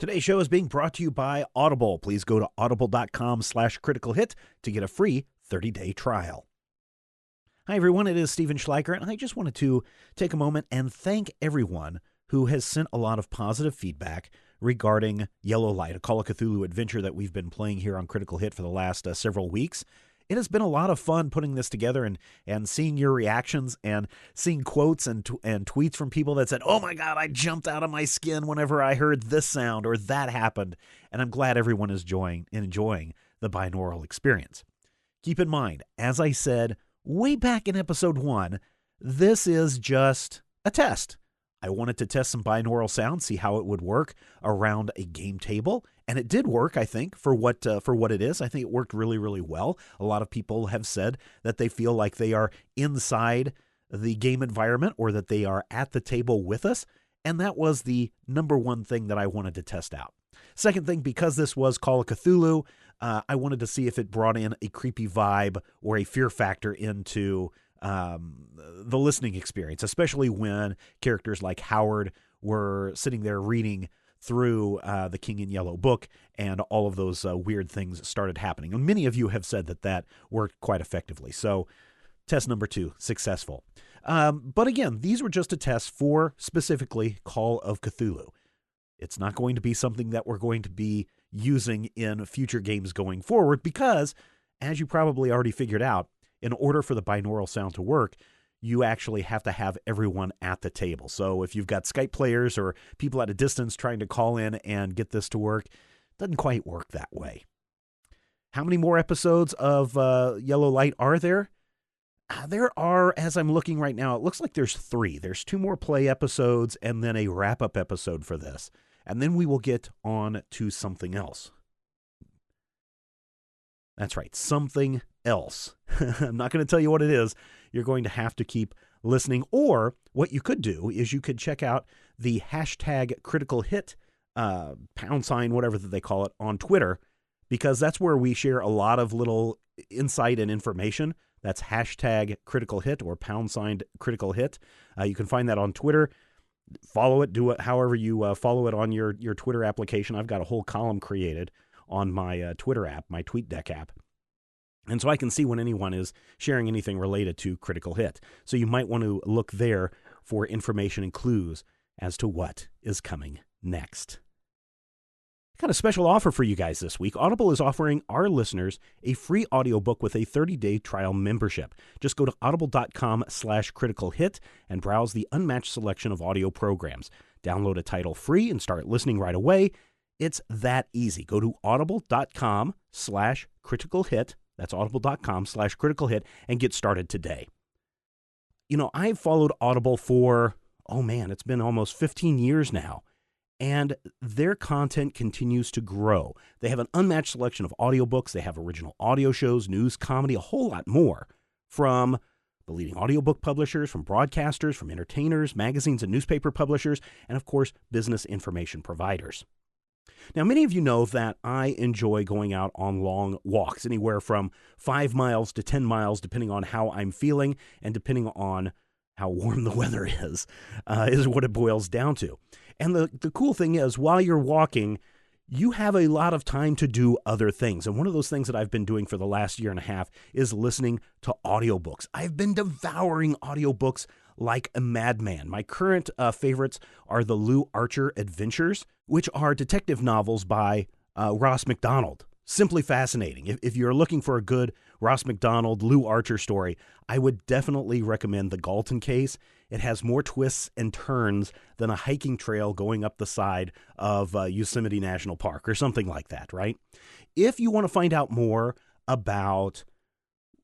Today's show is being brought to you by Audible. Please go to audible.com/criticalhit to get a free 30-day trial. Hi, everyone. It is Stephen Schleicher, and I just wanted to take a moment and thank everyone who has sent a lot of positive feedback regarding Yellow Light, a Call of Cthulhu adventure that we've been playing here on Critical Hit for the last several weeks. It has been a lot of fun putting this together and seeing your reactions and seeing quotes and tweets from people that said, "Oh my God, I jumped out of my skin whenever I heard this sound or that happened." And I'm glad everyone is enjoying the binaural experience. Keep in mind, as I said way back in episode 1, this is just a test. I wanted to test some binaural sound, see how it would work around a game table, and it did work, I think, for what it is. I think it worked really, really well. A lot of people have said that they feel like they are inside the game environment or that they are at the table with us, and that was the number one thing that I wanted to test out. Second thing, because this was Call of Cthulhu, I wanted to see if it brought in a creepy vibe or a fear factor into the listening experience, especially when characters like Howard were sitting there reading through the King in Yellow book and all of those weird things started happening. And many of you have said that worked quite effectively. So test number 2, successful. But again, these were just a test for specifically Call of Cthulhu. It's not going to be something that we're going to be using in future games going forward because, as you probably already figured out, in order for the binaural sound to work, you actually have to have everyone at the table. So if you've got Skype players or people at a distance trying to call in and get this to work, it doesn't quite work that way. How many more episodes of Yellow Light are there? There are, as I'm looking right now, it looks like there's 3. There's 2 more play episodes and then a wrap-up episode for this. And then we will get on to something else. That's right, something else. I'm not going to tell you what it is. You're going to have to keep listening. Or what you could do is you could check out the hashtag Critical Hit, #, whatever that they call it, on Twitter, because that's where we share a lot of little insight and information. That's hashtag Critical Hit or # Critical Hit. You can find that on Twitter. Follow it, do it however you follow it on your Twitter application. I've got a whole column created on my Twitter app, my TweetDeck app. And so I can see when anyone is sharing anything related to Critical Hit. So you might want to look there for information and clues as to what is coming next. Got a special offer for you guys this week. Audible is offering our listeners a free audiobook with a 30-day trial membership. Just go to audible.com/criticalhit and browse the unmatched selection of audio programs. Download a title free and start listening right away. It's that easy. Go to audible.com/criticalhit. That's audible.com/criticalhit and get started today. You know, I've followed Audible for, it's been almost 15 years now. And their content continues to grow. They have an unmatched selection of audiobooks. They have original audio shows, news, comedy, a whole lot more from the leading audiobook publishers, from broadcasters, from entertainers, magazines and newspaper publishers, and of course, business information providers. Now, many of you know that I enjoy going out on long walks, anywhere from 5 miles to 10 miles, depending on how I'm feeling and depending on how warm the weather is what it boils down to. And the cool thing is, while you're walking, you have a lot of time to do other things. And one of those things that I've been doing for the last year and a half is listening to audiobooks. I've been devouring audiobooks like a madman. My current favorites are the Lou Archer Adventures, which are detective novels by Ross MacDonald. Simply fascinating. If you're looking for a good Ross MacDonald, Lou Archer story, I would definitely recommend The Galton Case. It has more twists and turns than a hiking trail going up the side of Yosemite National Park or something like that, right? If you want to find out more about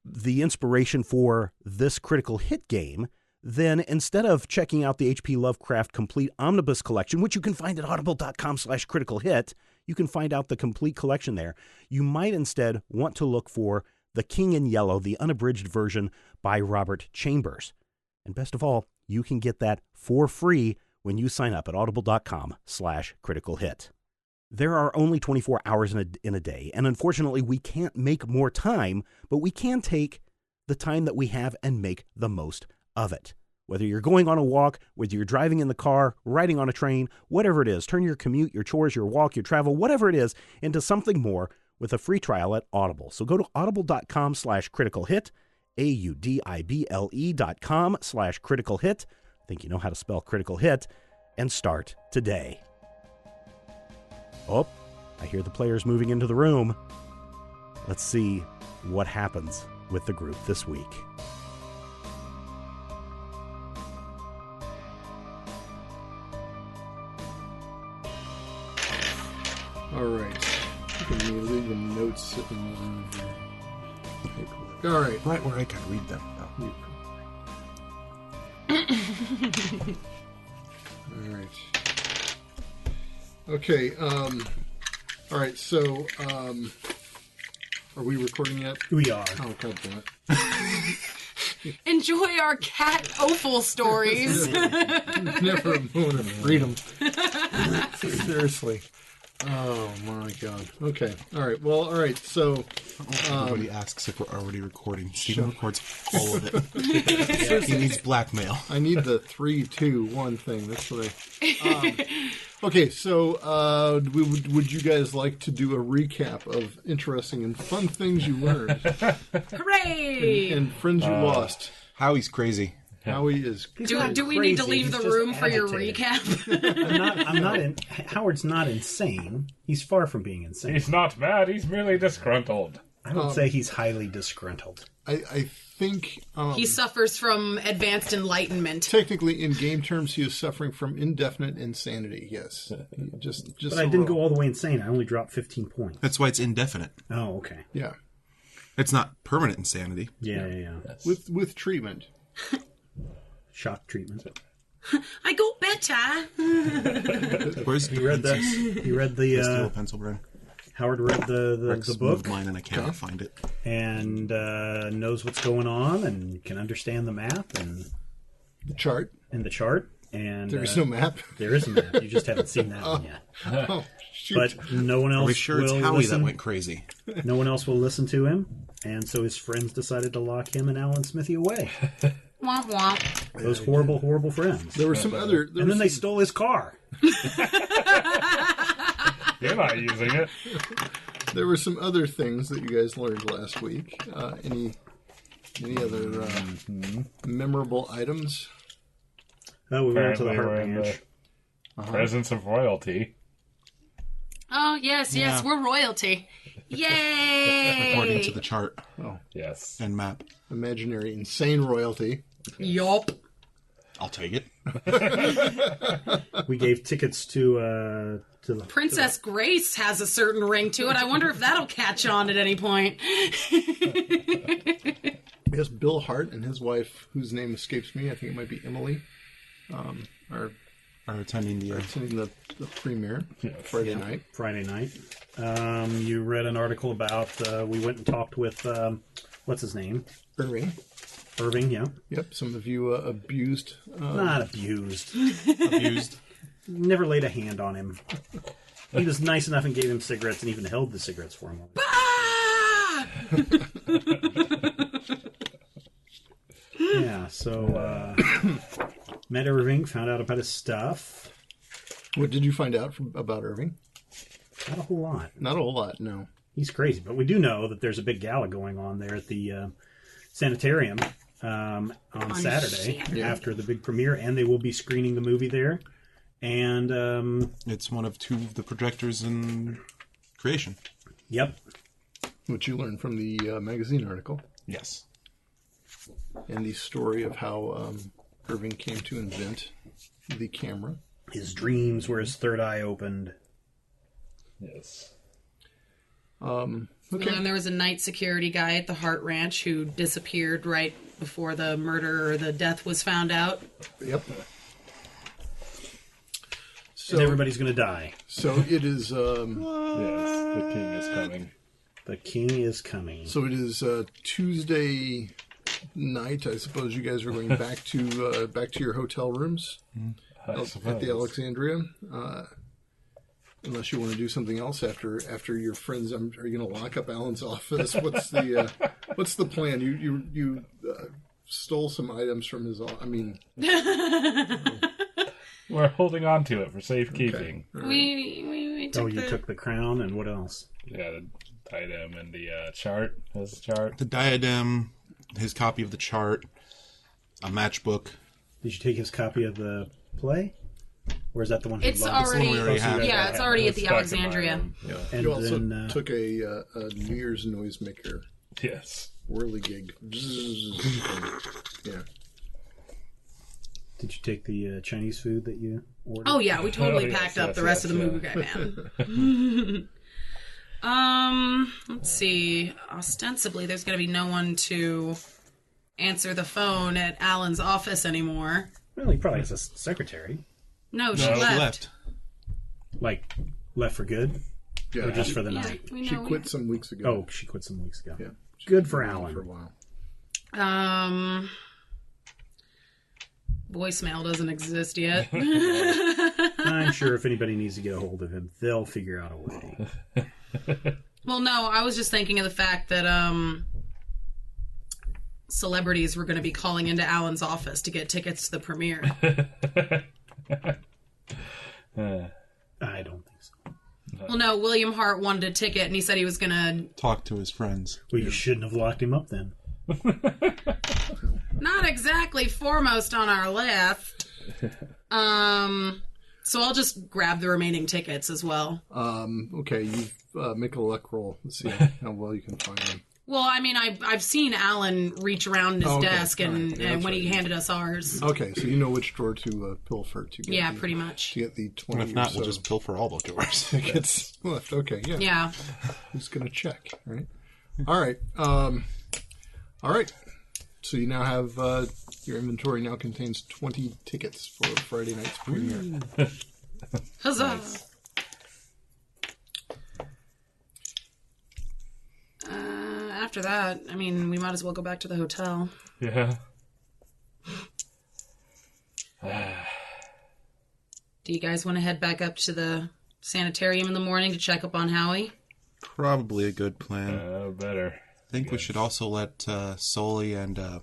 the inspiration for this Critical Hit game, then instead of checking out the H.P. Lovecraft Complete Omnibus Collection, which you can find at audible.com/criticalhit, you can find out the complete collection there. You might instead want to look for The King in Yellow, the unabridged version by Robert Chambers. And best of all, you can get that for free when you sign up at audible.com/criticalhit. There are only 24 hours in a day, and unfortunately we can't make more time, but we can take the time that we have and make the most of it. Whether you're going on a walk, whether you're driving in the car, riding on a train, whatever it is, turn your commute, your chores, your walk, your travel, whatever it is, into something more with a free trial at Audible. So go to audible.com/criticalhit, audible.com/criticalhit. I think you know how to spell critical hit, and start today. Oh, I hear the players moving into the room. Let's see what happens with the group this week. All right. You can leave the notes sitting around here. All right. Right where I can read them. All right. Okay. All right. So, are we recording yet? We are. Oh, God damn it. Enjoy our cat offal stories. Never a moment of freedom. Seriously. Oh, my God. Okay. All right. Well, all right. So, everybody asks if we're already recording. Steven records all of it. He needs blackmail. I need the 3, 2, 1 thing. That's what I... okay, so would you guys like to do a recap of interesting and fun things you learned? Hooray! And friends you lost. Howie's crazy. Howie is Do we need to leave the room for your recap? Howard's not insane. He's far from being insane. He's not mad, he's merely disgruntled. I would say he's highly disgruntled. I think... he suffers from advanced enlightenment. Technically, in game terms, he is suffering from indefinite insanity, yes. But I didn't go all the way insane. I only dropped 15 points. That's why it's indefinite. Oh, okay. Yeah. It's not permanent insanity. Yeah. With treatment. Shock treatment. I got better. Where's the You read that? You read the... steal a pencil, Brian. Howard read the book. Moved mine and I cannot find it. And knows what's going on and can understand the map and... The chart. And the chart. And There's no map. There is a map. You just haven't seen that one yet. Oh, shoot. But no one else Are we sure it's will Howie listen. that went crazy? No one else will listen to him. And so his friends decided to lock him and Alan Smithy away. Womp womp. Those horrible, horrible friends. There were some other... And then they stole his car. You're not using it. There were some other things that you guys learned last week. Any other memorable items? Oh, we went to the Apparently Heart we're in Ranch. the presence of royalty. Oh, yes, Yeah. we're royalty. Yay! According to the chart Yes. and map. Imaginary insane royalty. Yup. I'll take it. We gave tickets to the Princess Grace has a certain ring to it. I wonder if that'll catch on at any point. Yes, Bill Hart and his wife, whose name escapes me, I think it might be Emily, are Attending the premiere Friday night. Friday night. You read an article about, we went and talked with, what's his name? Irving, yeah. Yep, some of you abused. Not abused. abused. Never laid a hand on him. He was nice enough and gave him cigarettes and even held the cigarettes for him. Ah! Yeah, so met Irving, found out about his stuff. What did you find out about Irving? Not a whole lot. Not a whole lot, no. He's crazy, but we do know that there's a big gala going on there at the sanitarium on Saturday after the big premiere, and they will be screening the movie there. And it's one of 2 of the projectors in creation. Yep. Which you learned from the magazine article. Yes. And the story of how Irving came to invent the camera. His dreams where his third eye opened. Yes. And there was a night security guy at the Hart Ranch who disappeared right before the murder or the death was found out. Yep. So and everybody's going to die. So it is... Yes, the king is coming. The king is coming. So it is Tuesday night. I suppose you guys are going back to your hotel rooms at the Alexandria. Unless you want to do something else after your friends, are you going to lock up Alan's office? What's the plan? You stole some items from his. I mean, We're holding on to it for safekeeping. okay. We took you took the crown and what else? Yeah, the item and the chart. His chart. The diadem, his copy of the chart, a matchbook. Did you take his copy of the play? Or is that the one he It's lost? already, we already have. yeah, it's already at the It's back in my Alexandria. room. Yeah. And You also then, took a New Year's noisemaker Yes. whirligig. Yeah. did you take the Chinese food that you ordered? Oh yeah, we totally Oh, yes, packed up yes, the rest yes, of the yeah. movie guy man. Let's see. Ostensibly, there's going to be no one to answer the phone at Alan's office anymore. Well, he probably has a secretary. No, she No, she left. Like, left for good? Yeah. Or just for the Yeah, night? we She know. quit some weeks ago. Oh, she quit some weeks ago. Yeah. Good for For a Alan. while. Voicemail doesn't exist yet. I'm sure if anybody needs to get a hold of him, they'll figure out a way. Well, no, I was just thinking of the fact that celebrities were going to be calling into Alan's office to get tickets to the premiere. I don't think so. Well, no, William Hart wanted a ticket, and he said he was going to... Talk to his friends. Well, you shouldn't have locked him up then. Not exactly foremost on our list. So I'll just grab the remaining tickets as well. Okay, you make a luck roll. Let's see how well you can find them. Well, I mean, I've seen Alan reach around his Okay, desk and, all right. Yeah, and that's when he right. handed us ours. Okay, so you know which drawer to pilfer to get. Yeah, the, pretty much. To get the 20 And if not, or we'll so just pilfer all the doors. tickets left. Okay, yeah. Yeah. Who's gonna check? Right. All right. All right. So you now have your inventory now contains 20 tickets for Friday night's premiere. Huzzah! After that, I mean, we might as well go back to the hotel. Yeah. Do you guys want to head back up to the sanitarium in the morning to check up on Howie? Probably a good plan. Better. I think we should also let Sully and... I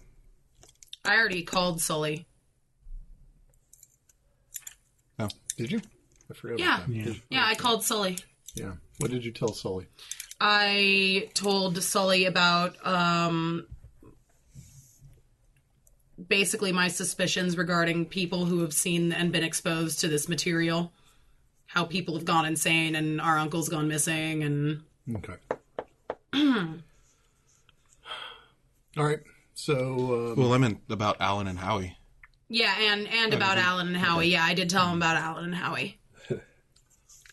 already called Sully. Oh, Did you? I forgot Yeah. about that. Yeah, I called Sully. Yeah. What did you tell Sully? I told Sully about basically my suspicions regarding people who have seen and been exposed to this material. How people have gone insane and our uncle's gone missing and... Okay. All right. So, well, I meant about Alan and Howie. Yeah, and about Alan and Howie. Yeah, I did tell him about Alan and Howie. Is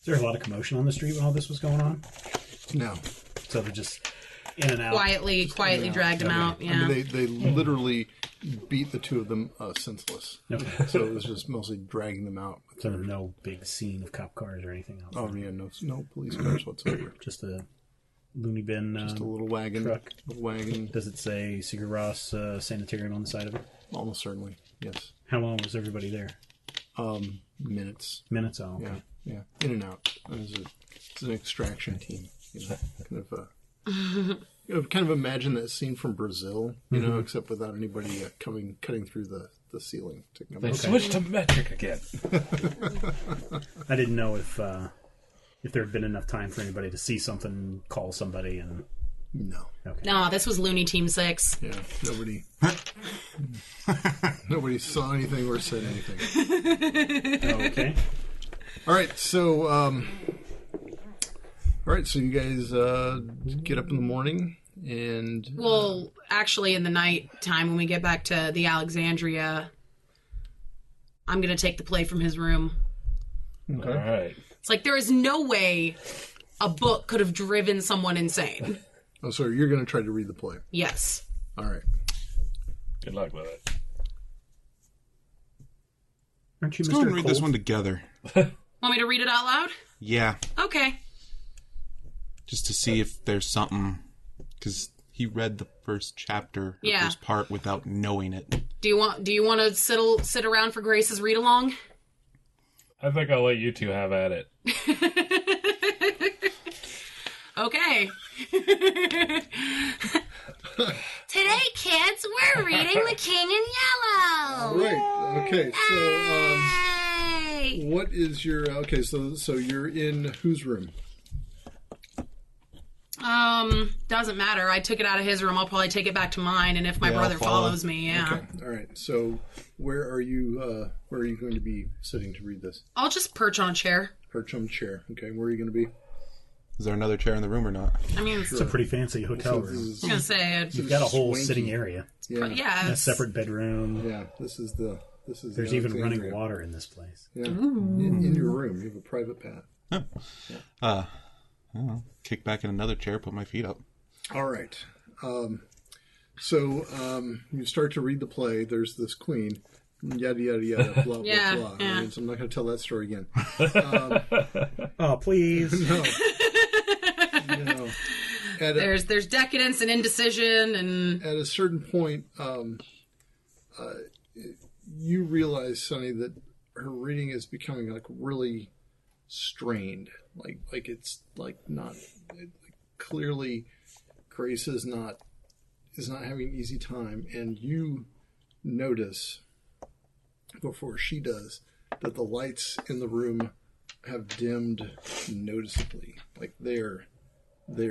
there a lot of commotion on the street when all this was going on? no. So they're just in and out. Quietly dragged him out. I Yeah. mean, they literally beat the two of them senseless. Okay. So it was just mostly dragging them out. So no big scene of cop cars or anything else. Oh, yeah, no police cars whatsoever. Just a loony bin. Just a little wagon. truck. Little wagon. Does it say Sigur Rós Sanitarium on the side of it? Almost certainly, yes. How long was everybody there? Minutes. Minutes? Oh, okay. Yeah. In and out. It's an extraction team. You know, kind of imagine that scene from Brazil, you know, except without anybody cutting through the ceiling. To come They out. switched to metric again. I didn't know if there had been enough time for anybody to see something, call somebody, and No. okay. No, this was Looney Team 6. Yeah. Nobody saw anything or said anything. Okay. All right. So you guys get up in the morning and Well, actually, in the night time when we get back to the Alexandria, I'm going to take the play from his room. All right. It's like there is no way a book could have driven someone insane. oh, so you're going to try to read the play. Yes. All right. Good luck with it. Aren't you Let's go ahead Mr. and read Colt? this one together. Want me to read it out loud? Yeah, Okay. just to see if there's something... Because he read the first chapter, the Yeah. first part, without knowing it. Do you want to sit around for Grace's read along? I think I'll let you two have at it. Okay. Today, kids, we're reading The King Okay, so what is your so you're in whose room? Doesn't matter. I took it out of his room. I'll probably take it back to mine, and if my brother follows me, Okay. All right. So where are you going to be sitting to read this? I'll just perch on a chair. Perch on a chair. Okay. Where are you going to be? Is there another chair in the room or not? I mean, It's a pretty fancy hotel room. I was gonna say, You've got a whole swanky. sitting area. Yeah. yeah, A separate bedroom. Yeah. This is There's the even running Alexandria. water in this place. Yeah. In your room, you have a private bath. I don't know. Kick back in another chair, put my feet up. All right. So you start to read the play. There's this queen. Yada yada yada. Blah Yeah, blah blah. yeah. I mean, so I'm not going to tell that story again. Oh, please. No. there's decadence and indecision, and At a certain point, you realize, Sonny, that her reading is becoming like really strained. Like it's like not clearly. Grace is not having an easy time, and you notice before she does that the lights in the room have dimmed noticeably. Like they're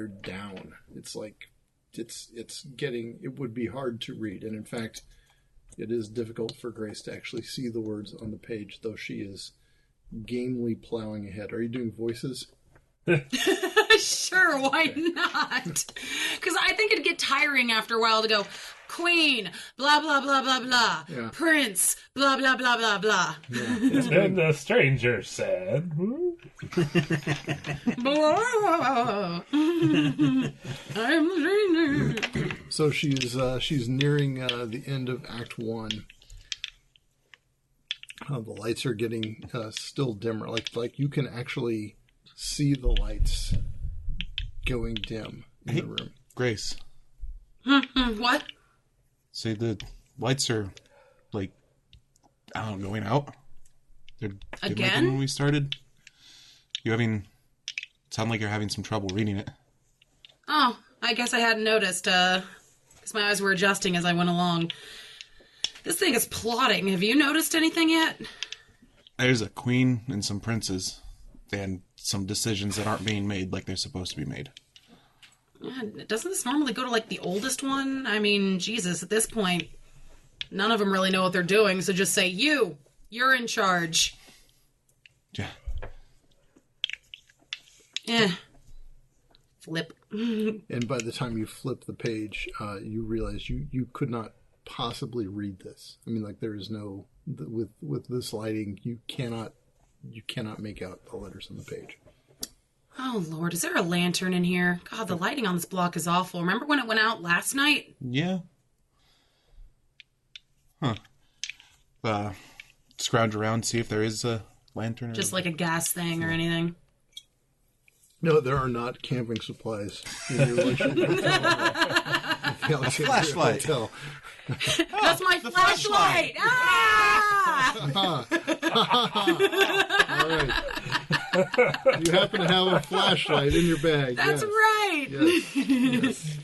down. It's like it would be hard to read, and in fact it is difficult for Grace to actually see the words on the page, though she is gamely plowing ahead. Are you doing voices? sure, why not? Because I think it'd get tiring after a while to go, Queen, blah blah blah blah blah, Yeah. Prince, blah blah blah blah blah. And the stranger said, I'm the stranger. So she's nearing the end of Act 1. The lights are getting still dimmer. Like you can actually see the lights going dim in the room. Grace, What? say the lights are like, I don't know, going out. They're dimmer Again? than when we started. Sound like you're having some trouble reading it. Oh, I guess I hadn't noticed. Because my eyes were adjusting as I went along. This thing is plotting. Have you noticed anything yet? There's a queen and some princes, and some decisions that aren't being made like they're supposed to be made. Doesn't this normally go to, like, the oldest one? I mean, Jesus, at this point, none of them really know what they're doing, so just say, you're in charge. Yeah. Flip. And by the time you flip the page, you realize you could not possibly read this. I mean, like there is no with this lighting, you cannot make out the letters on the page. Oh, Lord, is there a lantern in here? God, the lighting on this block is awful. Remember when it went out last night? Yeah. Huh. Scrounge around, see if there is a lantern. Just like a gas thing or anything. No, there are not camping supplies in your luxury hotel. flashlight. Hotel. That's my flashlight! Ah! All right. You happen to have a flashlight in your bag. That's yes. right! Yes.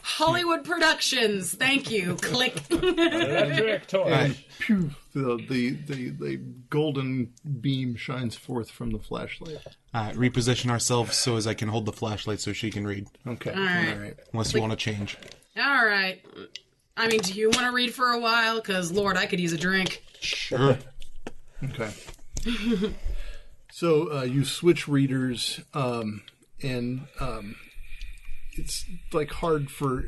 Hollywood Productions. Thank you. Click. electric toy. And pew, the golden beam shines forth from the flashlight. Reposition ourselves so as I can hold the flashlight so she can read. Okay. All right. All right. Unless you want to change. All right. I mean, do you want to read for a while? Because, Lord, I could use a drink. Sure. Okay. So you switch readers, and it's like hard for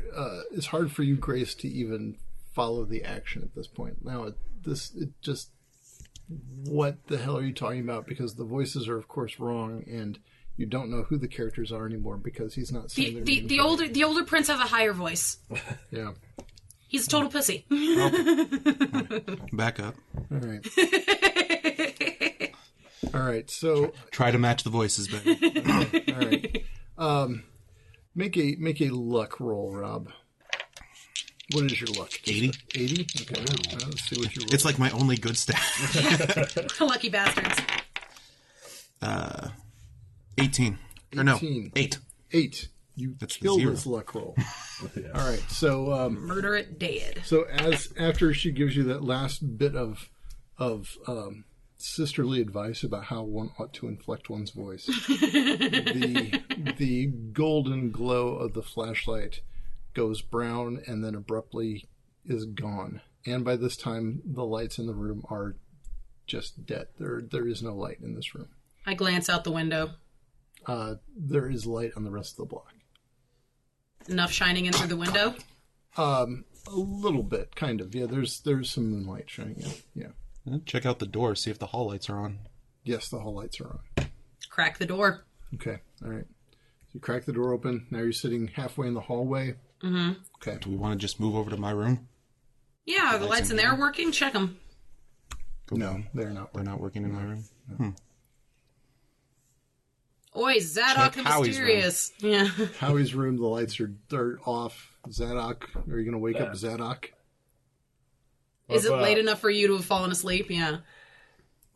you, Grace, to even follow the action at this point. Now, what the hell are you talking about? Because the voices are, of course, wrong, and you don't know who the characters are anymore because he's not saying The older prince has a higher voice. Yeah. He's a total pussy. Back up. All right. All right. So Try to match the voices better. all right. Make a luck roll, Rob. What is your luck? 80. 80? Okay. Let's see what you roll. It's like my only good stat. Lucky bastards. 18. Or no, 18. 8. 8. You That's the kill zero. this luck roll. All right. So Murder it dead. so after she gives you that last bit of sisterly advice about how one ought to inflect one's voice. The golden glow of the flashlight goes brown and then abruptly is gone. And by this time, the lights in the room are just dead. There is no light in this room. I glance out the window. There is light on the rest of the block. Enough shining in through the window? A little bit, kind of. Yeah, there's some moonlight shining in. Yeah. Check out the door, see if the hall lights are on. Yes, the hall lights are on. Crack the door. Okay, all right. So you crack the door open. Now you're sitting halfway in the hallway. Mm-hmm. Okay. Do we want to just move over to my room? Yeah, are the lights in there working? Check them. No, they're not. They're not working in my room? No. Oi, Zadok the Mysterious. Yeah. Howie's room, the lights are off. Zadok, are you going to wake up Zadok? Is it late enough for you to have fallen asleep? Yeah.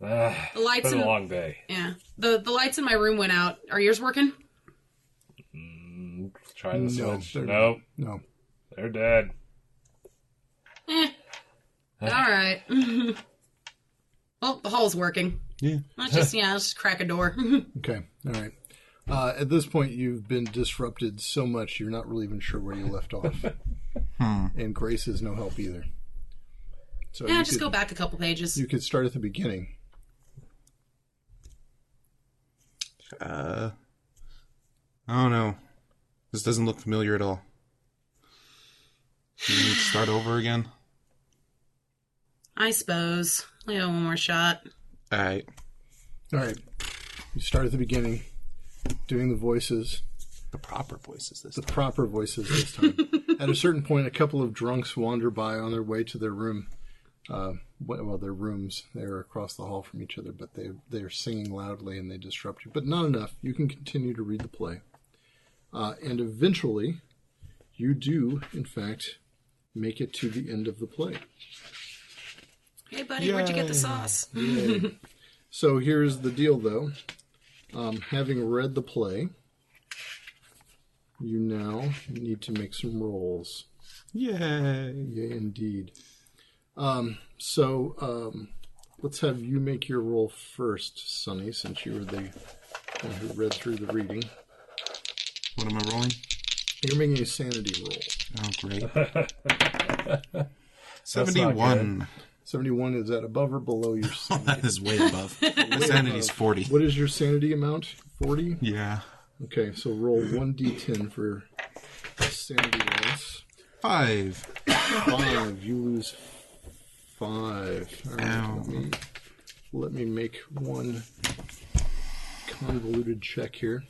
The lights it's been a long day. Yeah. The lights in my room went out. Are yours working? Try the switch. No. They're dead. All right. Well, the hall's working. Yeah. Let's just crack a door. Okay, all right. At this point, you've been disrupted so much, you're not really even sure where you left off. And Grace is no help either. So yeah, just go back a couple pages. You could start at the beginning. I don't know. This doesn't look familiar at all. Do you need to start over again? I suppose. I'll give it one more shot. All right. You start at the beginning, doing the voices. The proper voices this time. The proper voices this time. At a certain point, a couple of drunks wander by on their way to their room. Well, their rooms. They're across the hall from each other, but they're singing loudly and they disrupt you. But not enough. You can continue to read the play. And eventually, you do, in fact, make it to the end of the play. Hey, buddy, where'd you get the sauce? So here's the deal, though. Having read the play, you now need to make some rolls. Yay! Yay, indeed. Let's have you make your roll first, Sonny, since you were the one who read through the reading. What am I rolling? You're making a sanity roll. Oh, great. 71. 71, is that above or below your sanity? That is way above. My sanity's 40. What is your sanity amount? 40? Yeah. Okay, so roll 1d10 for sanity loss. 5. 5. You lose 5. All right, Ow. let me make one convoluted check here.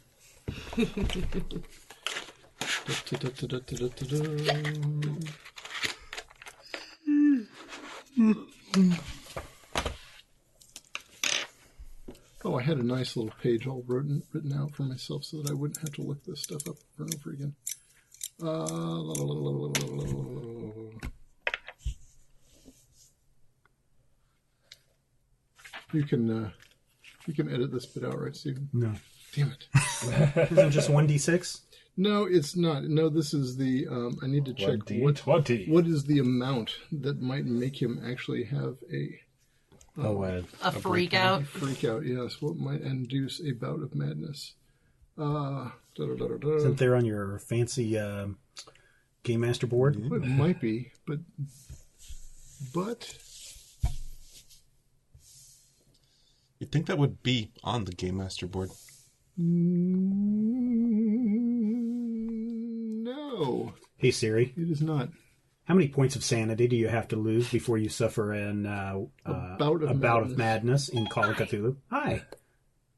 Oh, I had a nice little page all written out for myself so that I wouldn't have to look this stuff up over and over again. You can edit this bit out, right, Stephen? No. Damn it. Isn't it just 1d6? No, it's not. No, this is the... I need to check what is the amount that might make him actually have a freak out. Freak out, yes. What might induce a bout of madness? Isn't there on your fancy Game Master board? It might be, but You'd think that would be on the Game Master board. No. Hey Siri. It is not. How many points of sanity do you have to lose before you suffer a bout of madness in Call of Cthulhu? Hi.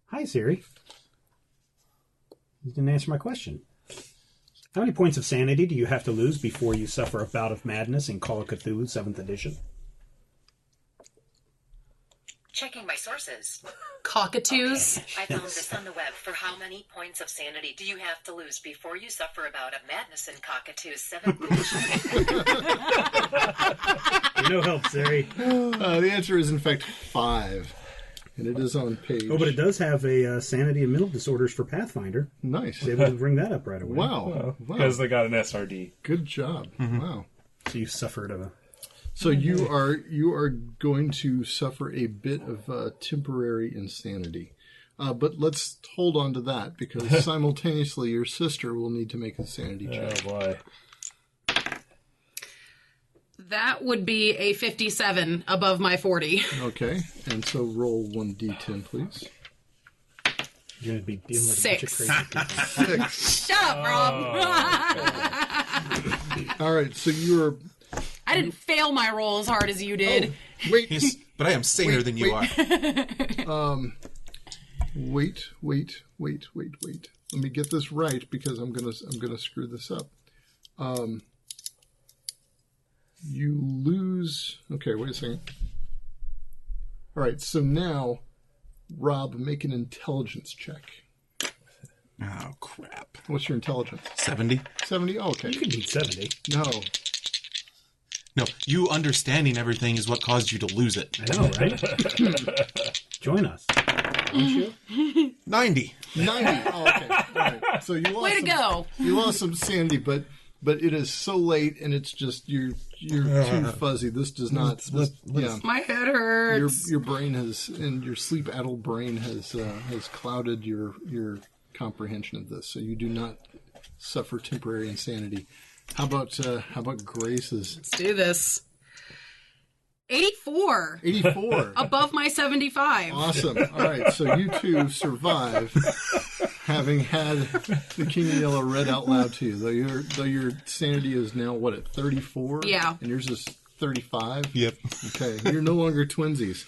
Hi, Siri. You didn't answer my question. How many points of sanity do you have to lose before you suffer a bout of madness in Call of Cthulhu 7th edition? Checking my sources. Cockatoos. Okay. I found this on the web. For how many points of sanity do you have to lose before you suffer a bout of madness in Cockatoos 7th edition? No help, Siri. The answer is, in fact, 5. And it is on page... Oh, but it does have a sanity and mental disorders for Pathfinder. Nice. I was able to bring that up right away. Wow. Because they got an SRD. Good job. Mm-hmm. Wow. So you suffered a... So you are going to suffer a bit of temporary insanity. But let's hold on to that, because simultaneously your sister will need to make a sanity check. Oh, boy. That would be a 57 above my 40. Okay, and so roll 1d10, please. You're going to be dealing with a bunch of 6. crazy people. 6. Shut up, Rob. All right, so you're... I didn't fail my roll as hard as you did. Oh, wait. Yes, but I am saner than you are. Wait. Let me get this right, because I'm gonna screw this up. You lose. Okay, wait a second. All right, so now, Rob, make an intelligence check. Oh, crap. What's your intelligence? 70? 70? Oh, okay. You can beat 70. No, you understanding everything is what caused you to lose it. I know, right? Join us. Won't you? 90. 90. Oh, okay. All right. So you lost. Way to go. You lost some sanity, but it is so late, and it's just you're too fuzzy. This does not. Yeah. My head hurts. Your brain has, and your sleep-addled brain has clouded your comprehension of this. So you do not suffer temporary insanity. How about Grace's? Let's do this. 84. 84. Above my 75. Awesome. All right, so you two survive, having had the King of Yellow read out loud to you. Though your sanity is now what, at 34? Yeah. And yours is 35? Yep. Okay, you're no longer twinsies.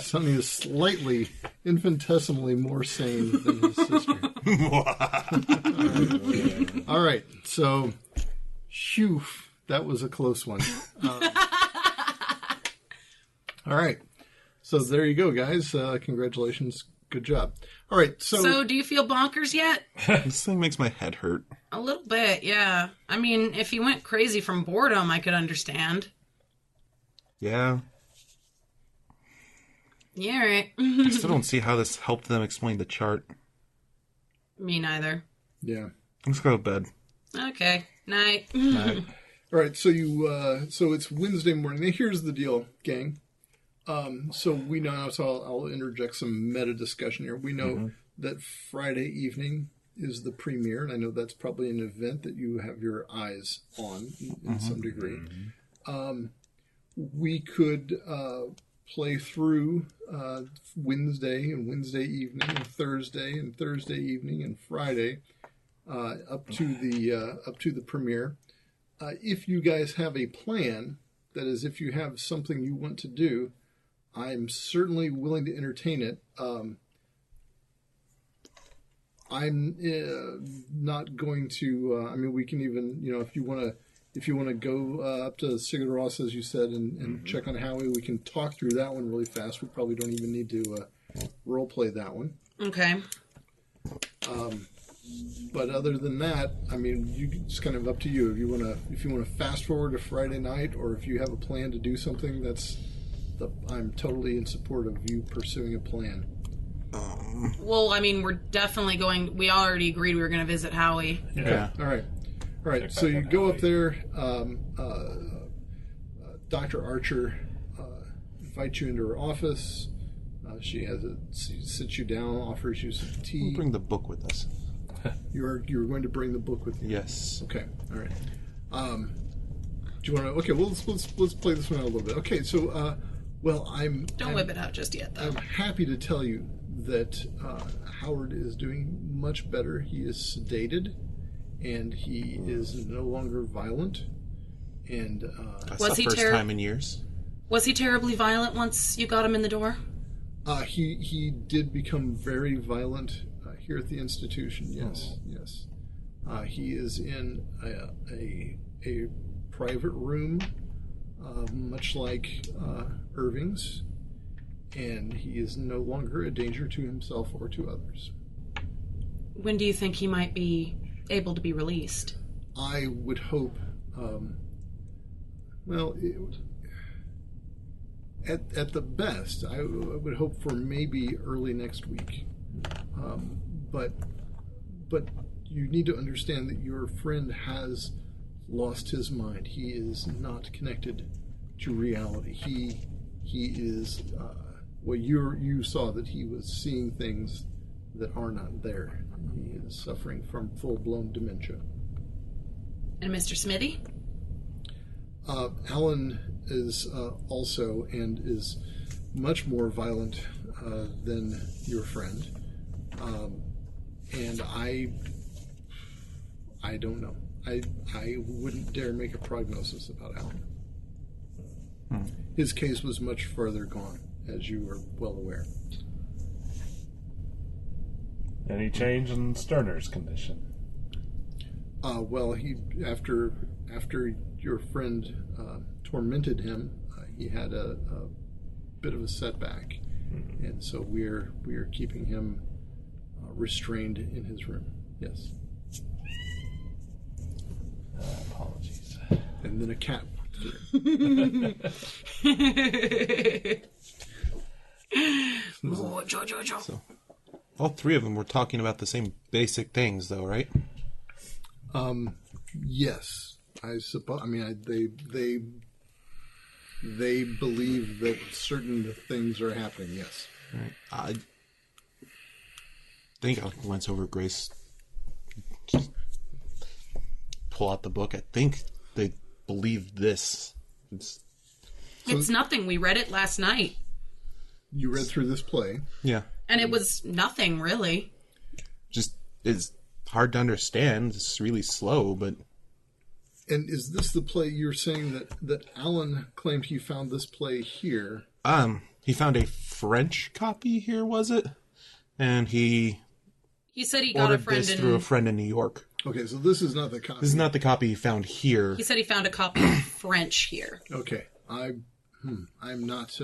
Sonny is slightly, infinitesimally more sane than his sister. All right, so, phew, that was a close one. All right, so there you go, guys. Congratulations. Good job. All right, So do you feel bonkers yet? This thing makes my head hurt. A little bit, yeah. I mean, if you went crazy from boredom, I could understand. Yeah. Yeah, right. I still don't see how this helped them explain the chart. Me neither. yeah. Let's go to bed. Okay. Night. All right, so so it's Wednesday morning. Now, here's the deal, gang. So we know, so I'll interject some meta discussion here. We know that Friday evening is the premiere, and I know that's probably an event that you have your eyes on in some degree. We could play through Wednesday and Wednesday evening and Thursday evening and Friday up to the premiere. If you guys have a plan, that is, if you have something you want to do, I'm certainly willing to entertain it. I'm not going to. I mean, we can even, if you want to go up to Sigurd Ross, as you said, and check on Howie, we can talk through that one really fast. We probably don't even need to role play that one. Okay. But other than that, I mean, it's kind of up to you. If you want to fast forward to Friday night, or if you have a plan to do something, I'm totally in support of you pursuing a plan. Well, I mean, we're definitely going. We already agreed we were going to visit Howie. Yeah. All right. So you go up there. Dr. Archer invites you into her office. She sits you down, offers you some tea. We'll bring the book with us. You're going to bring the book with you. Yes. Okay. All right. Do you want to? Okay. Well, let's play this one out a little bit. Okay. So, Don't whip it out just yet, though. I'm happy to tell you that Howard is doing much better. He is sedated, and he is no longer violent. And That's Was the he first time in years. Was he terribly violent once you got him in the door? he did become very violent here at the institution. Yes, yes. He is in a private room, much like Irving's, and he is no longer a danger to himself or to others. When do you think he might be able to be released? I would hope, at the best, I would hope for maybe early next week. But you need to understand that your friend has lost his mind. He is not connected to reality. He is well, you saw that he was seeing things that are not there. He is suffering from full-blown dementia. And Mr. Smithy? Alan is also, and is much more violent than your friend. And I don't know. I wouldn't dare make a prognosis about Alan. His case was much further gone, as you are well aware. Any change in Sterner's condition? Well, he after your friend tormented him, he had a bit of a setback, and so we are keeping him restrained in his room. Yes. Apologies. And then a cat walked through. So, all three of them were talking about the same basic things, though, right? Yes, I suppose. I mean, they believe that certain things are happening. Yes. Right. I think I'll glance over Grace. Just pull out the book. I think they believe this. It's nothing. We read it last night. You read through this play. Yeah. And it was nothing, really. Just, it's hard to understand. It's really slow, but... And is this the play you're saying that Alan claimed he found this play here? He found a French copy here, was it? And he said he got a friend through a friend in New York. Okay, so this is not the copy. This is not the copy he found here. He said he found a copy of French here. Okay, I'm not.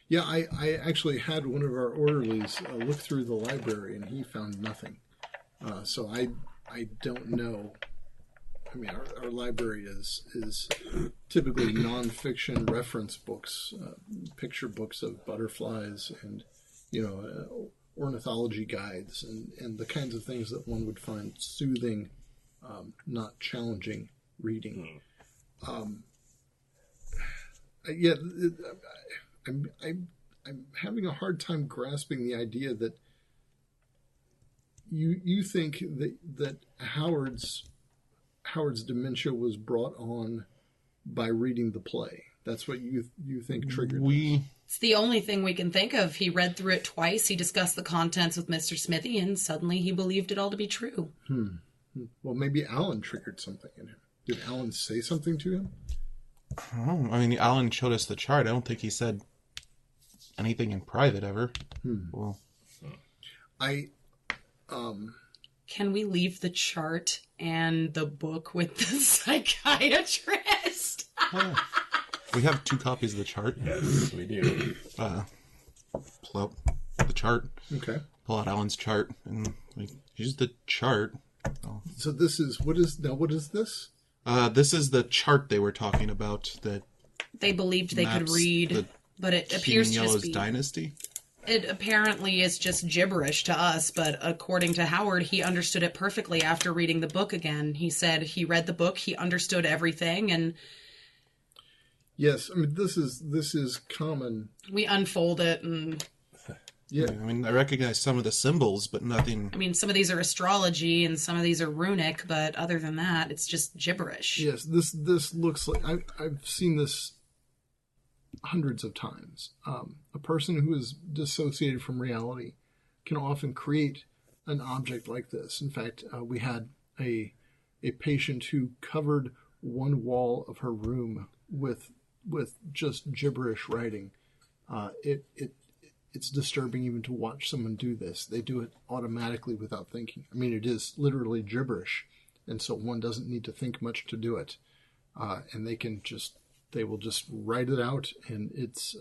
Yeah, I actually had one of our orderlies look through the library, and he found nothing. So I don't know. I mean, our library is typically nonfiction reference books, picture books of butterflies, and ornithology guides, and the kinds of things that one would find soothing, not challenging reading. I'm having a hard time grasping the idea that you think that Howard's dementia was brought on by reading the play. That's what you think triggered this. It's the only thing we can think of. He read through it twice. He discussed the contents with Mr. Smithy, and suddenly he believed it all to be true. Well, maybe Alan triggered something in him. Did Alan say something to him? Oh, I mean, Alan showed us the chart. I don't think he said anything in private ever. Well, Can we leave the chart and the book with the psychiatrist? we have 2 copies of the chart. Yes, we do. Pull out the chart. Okay. Pull out Alan's chart and use the chart. Oh. So this is what is this? This is the chart they were talking about that They believed they could read, but it appears to just be... dynasty. It apparently is just gibberish to us, but according to Howard, he understood it perfectly after reading the book again. He said he read the book, he understood everything, and... Yes, I mean, this is common. We unfold it, and... Yeah. I mean, I recognize some of the symbols, but nothing... I mean, some of these are astrology, and some of these are runic, but other than that, it's just gibberish. Yes, this looks like... I've seen this hundreds of times. A person who is dissociated from reality can often create an object like this. In fact, we had a patient who covered one wall of her room with just gibberish writing. It's disturbing even to watch someone do this. They do it automatically without thinking. I mean, it is literally gibberish, and so one doesn't need to think much to do it. And they will just write it out, and it's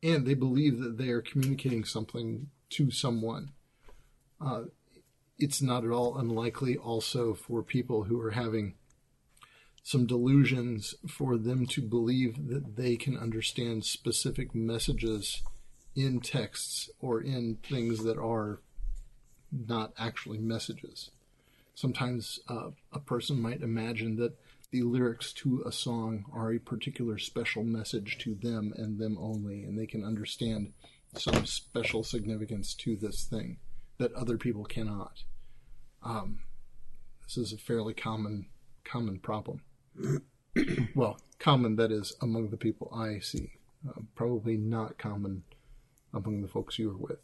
and they believe that they are communicating something to someone. It's not at all unlikely also for people who are having some delusions for them to believe that they can understand specific messages in texts or in things that are not actually messages. Sometimes a person might imagine that the lyrics to a song are a particular special message to them and them only, and they can understand some special significance to this thing that other people cannot. This is a fairly common problem. Well, common, that is, among the people I see. Probably not common among the folks you were with.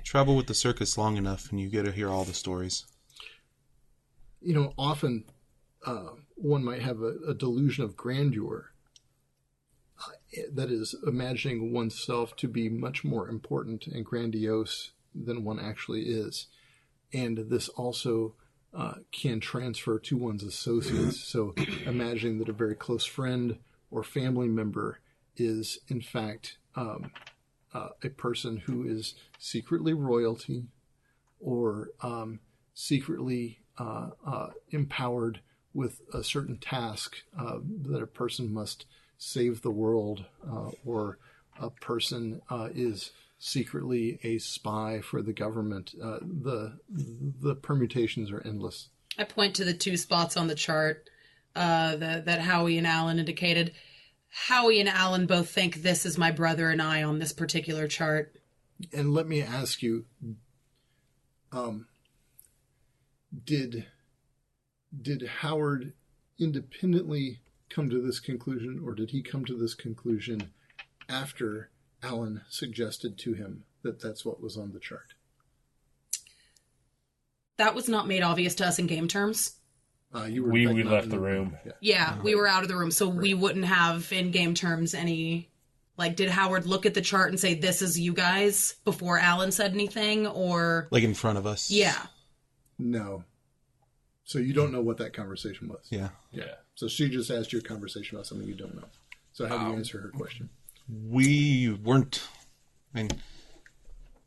Travel with the circus long enough and you get to hear all the stories. Often one might have a delusion of grandeur. That is, imagining oneself to be much more important and grandiose than one actually is. And this also can transfer to one's associates. So imagining that a very close friend or family member is, in fact, a person who is secretly royalty or secretly empowered with a certain task that a person must save the world, or a person is secretly a spy for the government. The permutations are endless. I point to the two spots on the chart that Howie and Alan indicated. Howie and Alan both think this is my brother and I on this particular chart. And let me ask you, did Howard independently come to this conclusion, or did he come to this conclusion after Alan suggested to him that that's what was on the chart? That was not made obvious to us in game terms. We left the room. Yeah, we were out of the room, so we wouldn't have in game terms any. Like, did Howard look at the chart and say, "This is you guys," before Alan said anything, or like in front of us? Yeah. No. So you don't know what that conversation was. Yeah. So she just asked you a conversation about something you don't know. So how do you answer her question? We weren't. I mean,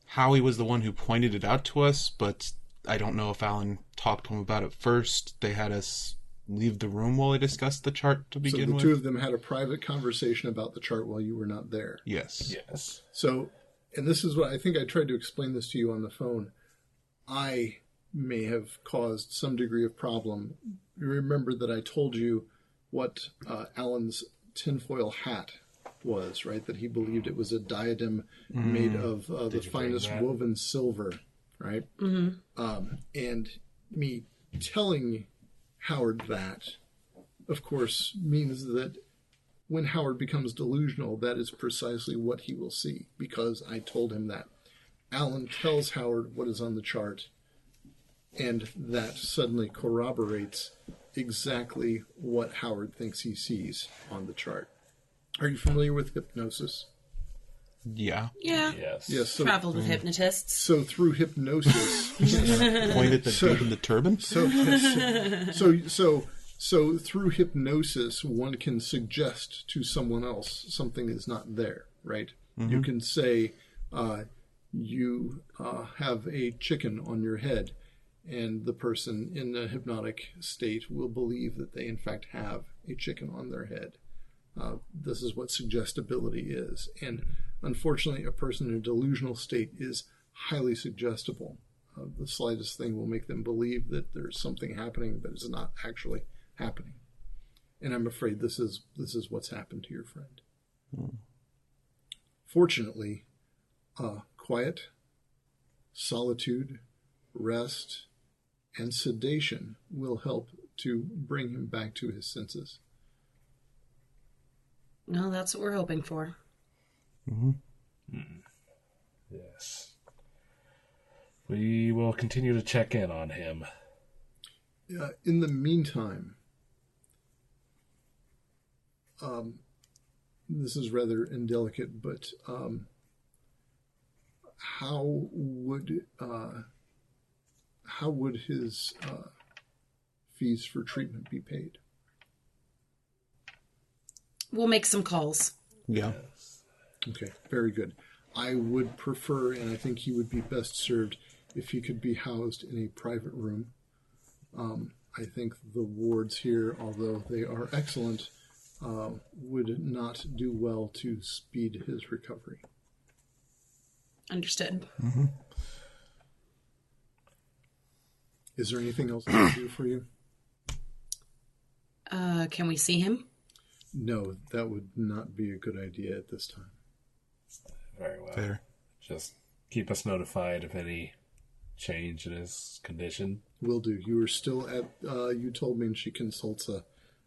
Howie was the one who pointed it out to us, but I don't know if Alan talked to him about it first. They had us leave the room while they discussed the chart to begin with. So the two of them had a private conversation about the chart while you were not there. Yes. So, and this is what I think I tried to explain this to you on the phone. I may have caused some degree of problem. You remember that I told you what Alan's tinfoil hat was, right? That he believed it was a diadem made of the finest woven silver, right? Mm-hmm. And me telling Howard that, of course, means that when Howard becomes delusional, that is precisely what he will see, because I told him that. Alan tells Howard what is on the chart, and that suddenly corroborates exactly what Howard thinks he sees on the chart. Are you familiar with hypnosis? Yeah. Yes. Yes. So, traveled with hypnotists. So through hypnosis, Point at the dude in the turban. So through hypnosis, one can suggest to someone else something is not there, right? Mm-hmm. You can say, you have a chicken on your head, and the person in a hypnotic state will believe that they in fact have a chicken on their head. This is what suggestibility is. And unfortunately, a person in a delusional state is highly suggestible. The slightest thing will make them believe that there's something happening that is not actually happening. And I'm afraid this is what's happened to your friend. Fortunately, quiet, solitude, rest, and sedation will help to bring him back to his senses. No, that's what we're hoping for. Yes. We will continue to check in on him. In the meantime, this is rather indelicate, but how would his fees for treatment be paid? We'll make some calls. Yeah. Okay, very good. I would prefer, and I think he would be best served if he could be housed in a private room. I think the wards here, although they are excellent, would not do well to speed his recovery. Understood. Mm-hmm. Is there anything else I can do for you? Can we see him? No, that would not be a good idea at this time. Very well. Fair. Just keep us notified of any change in his condition. Will do. You were still at, you told me, and she consults a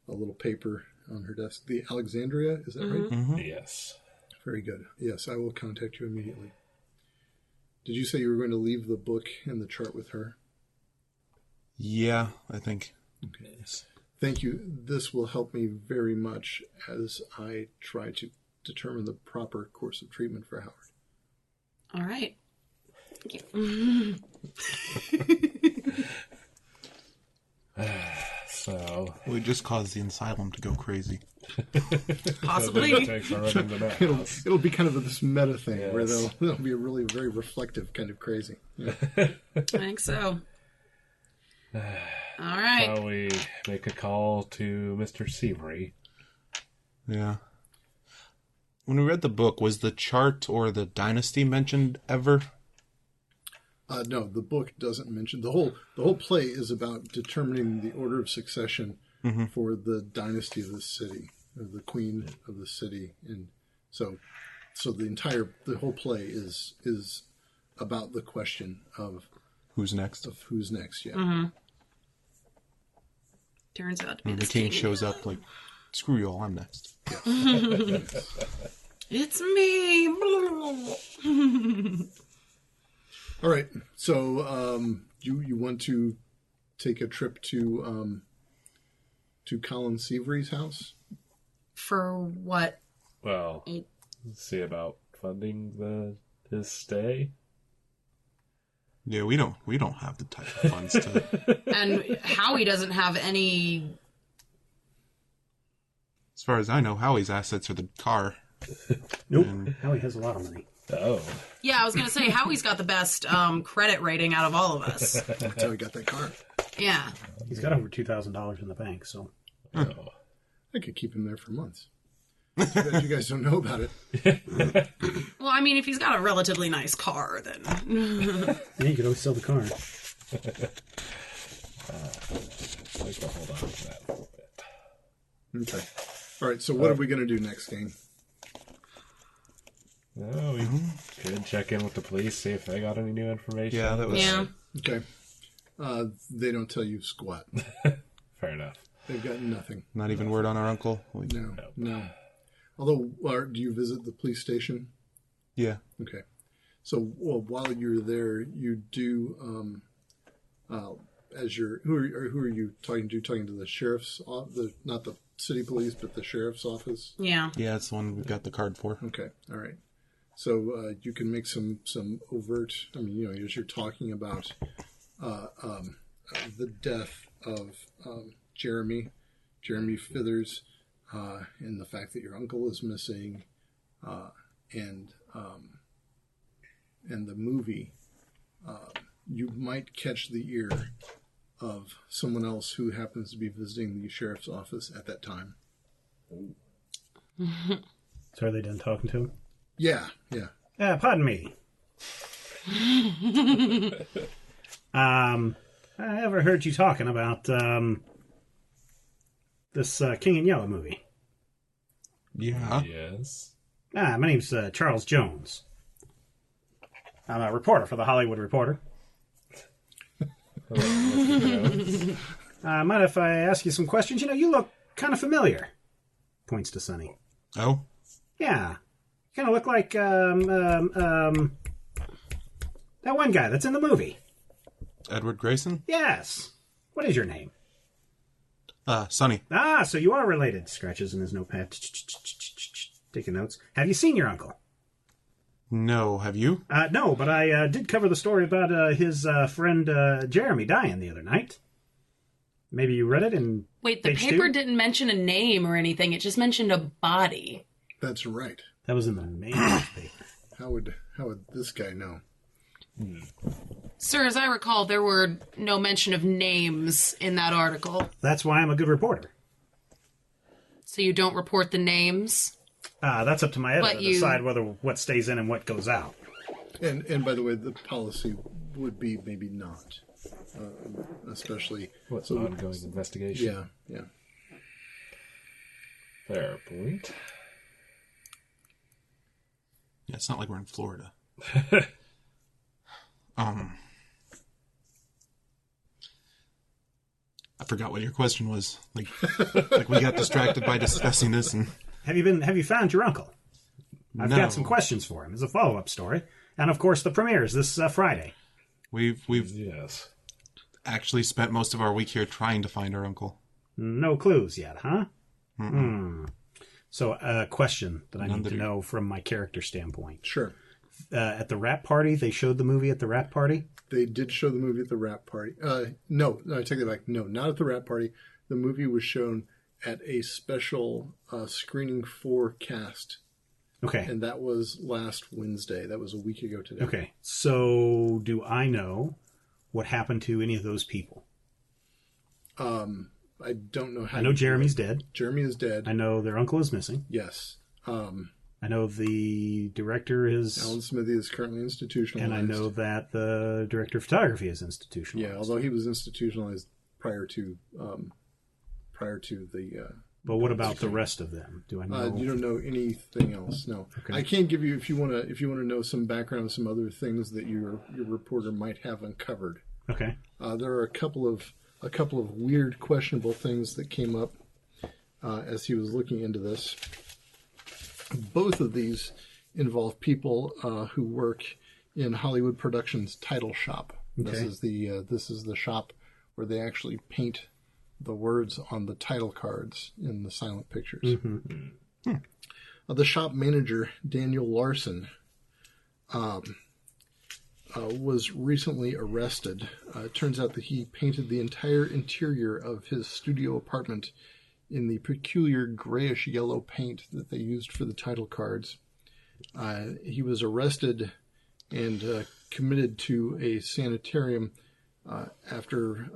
little paper on her desk. The Alexandria, is that right? Mm-hmm. Yes. Very good. Yes, I will contact you immediately. Did you say you were going to leave the book and the chart with her? Yeah, I think. Okay. Thank you. This will help me very much as I try to determine the proper course of treatment for Howard. All right. Thank you. So We just caused the asylum to go crazy. Possibly. Takes are running the madhouse. It'll be kind of this meta thing where Yes. they'll be a really very reflective kind of crazy. Yeah. I think so. All right. Shall we make a call to Mr. Seabury? Yeah. When we read the book, was the chart or the dynasty mentioned ever? No, the book doesn't mention the whole play is about determining the order of succession for the dynasty of the city, or the queen of the city, and so the whole play is about the question of Who's next? who's next. Yeah. Mm-hmm. Turns out to be And this the king king. shows up like, screw you all, I'm next. It's me. All right. So you want to take a trip to Colin Seavery's house? For what? Well, see about funding his stay. Yeah, we don't have the type of funds to. And Howie doesn't have any. As far as I know, Howie's assets are the car. Nope. And- Howie has a lot of money. Oh. Yeah, I was going to say Howie's got the best credit rating out of all of us. That's how he got that car. Yeah. He's got over $2,000 in the bank, so. Oh. I could keep him there for months. Too bad you guys don't know about it. Well, I mean, if he's got a relatively nice car, then. Yeah, you could always sell the car. I'd like to hold on to that a little bit. Okay. All right. So what are we going to do next, gang? No, we could check in with the police, see if they got any new information. Yeah, that was. Yeah. Okay. They don't tell you squat. Fair enough. They've got nothing. Not even word on our uncle. Like, No. Although, do you visit the police station? yeah. Okay. So while you're there, you do, as you're, who are you talking to? Talking to the sheriff's office, not the city police, but the sheriff's office? Yeah. Yeah, that's the one we got the card for. Okay. All right. So you can make some overt, I mean, as you're talking about the death of Jeremy Fithers, and the fact that your uncle is missing, and the movie, you might catch the ear of someone else who happens to be visiting the sheriff's office at that time. So are they done talking to him? Yeah. Pardon me. I ever heard you talking about this King in Yellow movie. Yeah. Yes. My name's Charles Jones. I'm a reporter for the Hollywood Reporter. Mind if I ask you some questions? You look kind of familiar. Points to Sonny. Oh? Yeah. You kind of look like that one guy that's in the movie. Edward Grayson? Yes. What is your name? Sonny. Ah, so you are related. Scratches in his notepad. Taking notes. Have you seen your uncle? No, have you? No, but I did cover the story about his friend Jeremy dying the other night. Maybe you read it in Wait, the page paper 2? didn't mention a name or anything. It just mentioned a body. That's right. That was in the main paper. How would this guy know? Sir, as I recall, there were no mention of names in that article. That's why I'm a good reporter. So you don't report the names? That's up to my editor But to you- decide what stays in and what goes out. And by the way, the policy would be maybe not, especially What's an ongoing investigation? Yeah. Fair point. Yeah, it's not like we're in Florida. I forgot what your question was. Like we got distracted by discussing this, and Have you found your uncle? I've got some questions for him. It's a follow-up story. And of course the premiere is this Friday. We've Yes. actually spent most of our week here trying to find our uncle. No clues yet, huh? Mm-mm. So a question that I None need that to are- know from my character standpoint. Sure. At the rap party, they showed the movie at the rap party. They did show the movie at the rap party. No, I take that back. No, not at the rap party. The movie was shown at a special screening for cast, Okay. and that was last Wednesday. That was a week ago today. Okay. So do I know what happened to any of those people? I don't know how. I know Jeremy's dead. Jeremy is dead. I know their uncle is missing. Yes. I know the director is... Alan Smithy is currently institutionalized. And I know that the director of photography is institutionalized. Yeah, although he was institutionalized prior to the. But what about the rest of them? Do I know? You don't know anything else. No, Okay. I can't give you if you want to know some background on some other things that your reporter might have uncovered. Okay. There are a couple of weird, questionable things that came up as he was looking into this. Both of these involve people who work in Hollywood Productions' title shop. Okay. This is the shop where they actually paint the words on the title cards in the silent pictures. Mm-hmm. The shop manager, Daniel Larson, was recently arrested. It turns out that he painted the entire interior of his studio apartment in the peculiar grayish-yellow paint that they used for the title cards. He was arrested and committed to a sanitarium after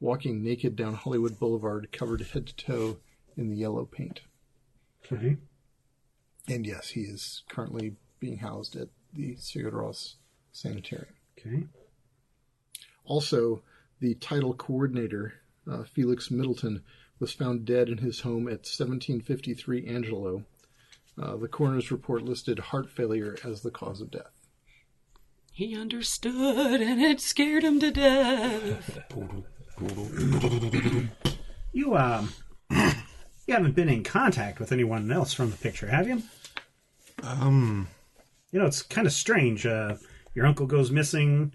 walking naked down Hollywood Boulevard, covered head to toe in the yellow paint. Okay. And yes, he is currently being housed at the Seguros Sanitarium. Okay. Also, the title coordinator, Felix Middleton, was found dead in his home at 1753 Angelo. The coroner's report listed heart failure as the cause of death. He understood, and it scared him to death. You haven't been in contact with anyone else from the picture, have you? You know, it's kind of strange. Your uncle goes missing.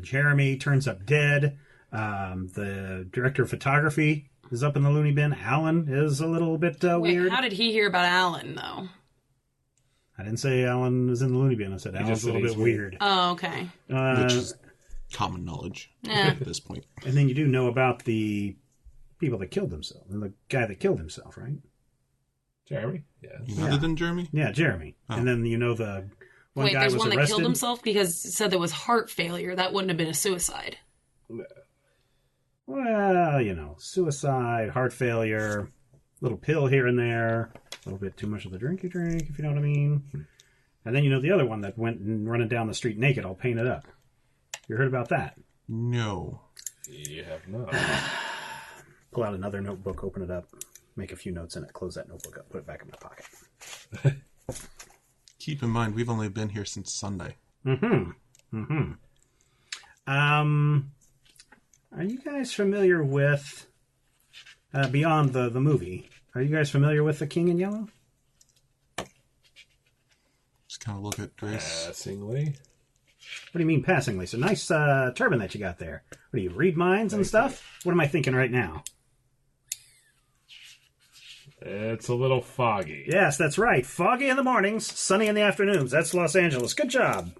Jeremy turns up dead. The director of photography is up in the loony bin. Alan is a little bit Wait, weird. how did he hear about Alan, though? I didn't say Alan was in the loony bin. I said Alan's just a little said bit he's weird. Oh, okay. Which is common knowledge at this point. And then you do know about the people that killed themselves. And the guy that killed himself, right? Jeremy? Yeah. You know, other than Jeremy? Yeah, Jeremy. Oh. And then you know the one Wait, guy there's was one that arrested. killed himself because it said there was heart failure. That wouldn't have been a suicide. Well, you know, suicide, heart failure, little pill here and there, a little bit too much of the drink you drink, if you know what I mean. And then you know the other one that went and running down the street naked, all painted up. You heard about that? No. You have not. Pull out another notebook, open it up, make a few notes in it, close that notebook up, put it back in my pocket. Keep in mind, we've only been here since Sunday. Are you guys familiar with, beyond the movie, are you guys familiar with The King in Yellow? Just kind of look at Grace. Passingly. What do you mean passingly? It's a nice turban that you got there. What do you, read minds and stuff? What am I thinking right now? It's a little foggy. Yes, that's right. Foggy in the mornings, sunny in the afternoons. That's Los Angeles. Good job.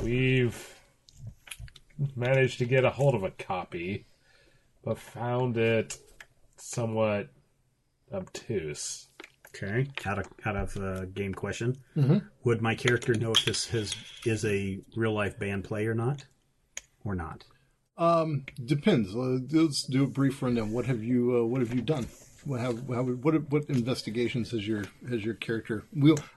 We've managed to get a hold of a copy, but found it somewhat obtuse. Okay. Out of game question. Would my character know if this is a real life band play or not? Or not? Depends. Let's do a brief rundown. What have you done? what investigations has your character?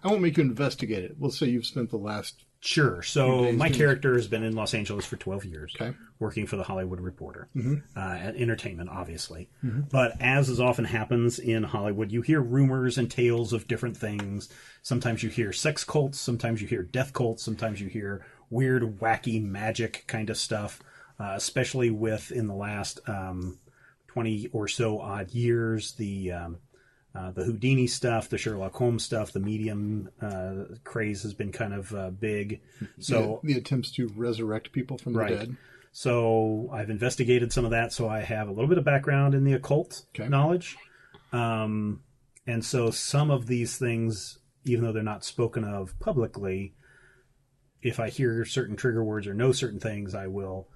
I won't make you investigate it. We'll say you've spent the last. Sure. So my character has been in Los Angeles for 12 years, Okay. working for the Hollywood Reporter, at entertainment, obviously. But as often happens in Hollywood, you hear rumors and tales of different things. Sometimes you hear sex cults, sometimes you hear death cults, sometimes you hear weird, wacky magic kind of stuff, especially in the last 20 or so odd years, the Houdini stuff, the Sherlock Holmes stuff, the medium craze has been kind of big. So the attempts to resurrect people from the dead. So I've investigated some of that, so I have a little bit of background in the occult knowledge. And so some of these things, even though they're not spoken of publicly, if I hear certain trigger words or know certain things, I will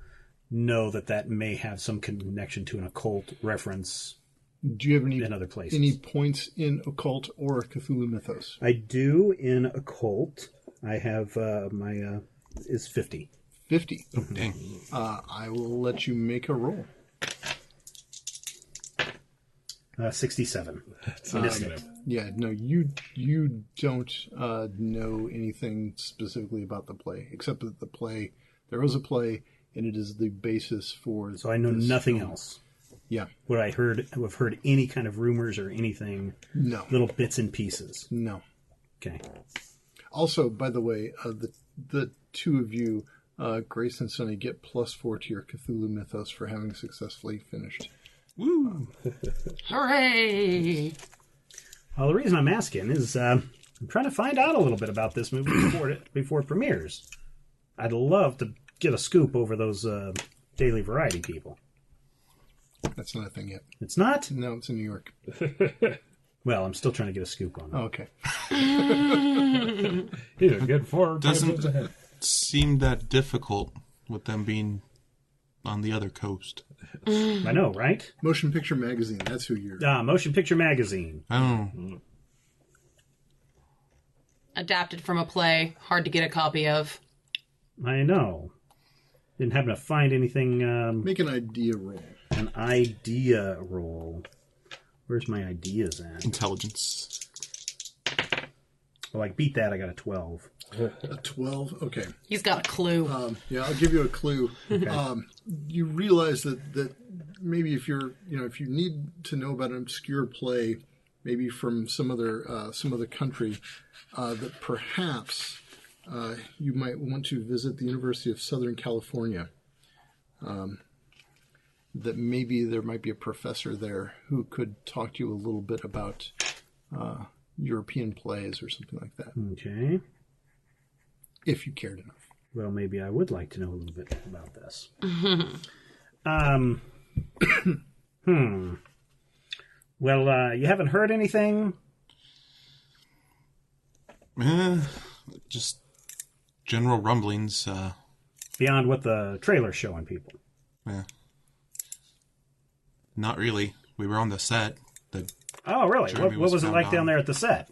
know that may have some connection to an occult reference. Do you have in other places? Any points in occult or Cthulhu mythos? I do in occult. I have my is 50. 50. Oh, dang. I will let you make a roll. 67. Yeah, no, you don't know anything specifically about the play, except that there was a play, and it is the basis for. So I know nothing else. Yeah. Would I have heard any kind of rumors or anything? No. Little bits and pieces. No. Okay. Also, by the way, the two of you, Grace and Sunny, get +4 to your Cthulhu mythos for having successfully finished. Woo! Hooray! Well, the reason I'm asking is I'm trying to find out a little bit about this movie before it premieres. I'd love to get a scoop over those Daily Variety people. That's not a thing yet. It's not? No, it's in New York. Well, I'm still trying to get a scoop on it. Oh, okay. He's a good 4 Doesn't ahead. seem that difficult with them being on the other coast. I know, right? Motion Picture Magazine. That's who you're. Motion Picture Magazine. I don't know. Adapted from a play. Hard to get a copy of. I know. Didn't happen to find anything. Make an idea roll. An idea roll. Where's my ideas at? Intelligence. Well, I beat that. I got a 12. A 12? Okay. He's got a clue. Yeah, I'll give you a clue. Okay. You realize that maybe if you need to know about an obscure play, maybe from some other country, that perhaps you might want to visit the University of Southern California. That maybe there might be a professor there who could talk to you a little bit about European plays or something like that. Okay. If you cared enough. Well, maybe I would like to know a little bit about this. Well, you haven't heard anything? Just general rumblings. Beyond what the trailer's showing people? Yeah. Not really. We were on the set. Oh, really? Jeremy What was it found like down on. there at the set?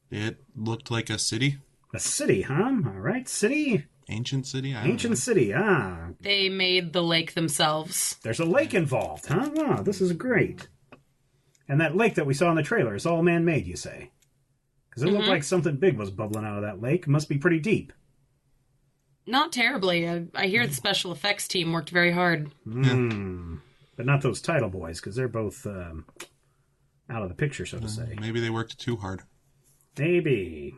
It looked like a city. A city, huh? All right, city. Ancient city? I don't Ancient know. city, ah. They made the lake themselves. There's a lake involved, huh? Wow, this is great. And that lake that we saw in the trailer is all man-made, you say? Because it looked like something big was bubbling out of that lake. It must be pretty deep. Not terribly. I hear the special effects team worked very hard. But not those title boys, because they're both out of the picture, so to say. Maybe they worked too hard. Maybe.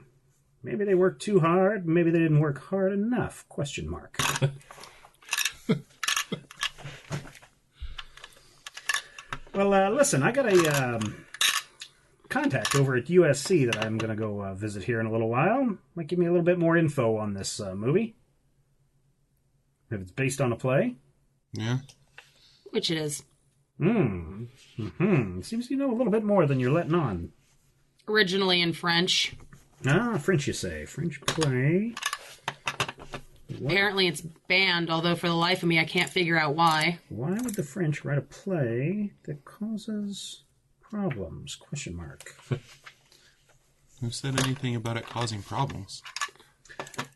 Maybe they worked too hard. Maybe they didn't work hard enough. Question mark. Well, listen, I got a contact over at USC that I'm going to go visit here in a little while. Might give me a little bit more info on this movie. If it's based on a play. Yeah. Which it is. Seems you know a little bit more than you're letting on. Originally in French. Ah, French, you say. French play. Apparently it's banned, although for the life of me I can't figure out why. Why would the French write a play that causes problems? Question mark. Who said anything about it causing problems?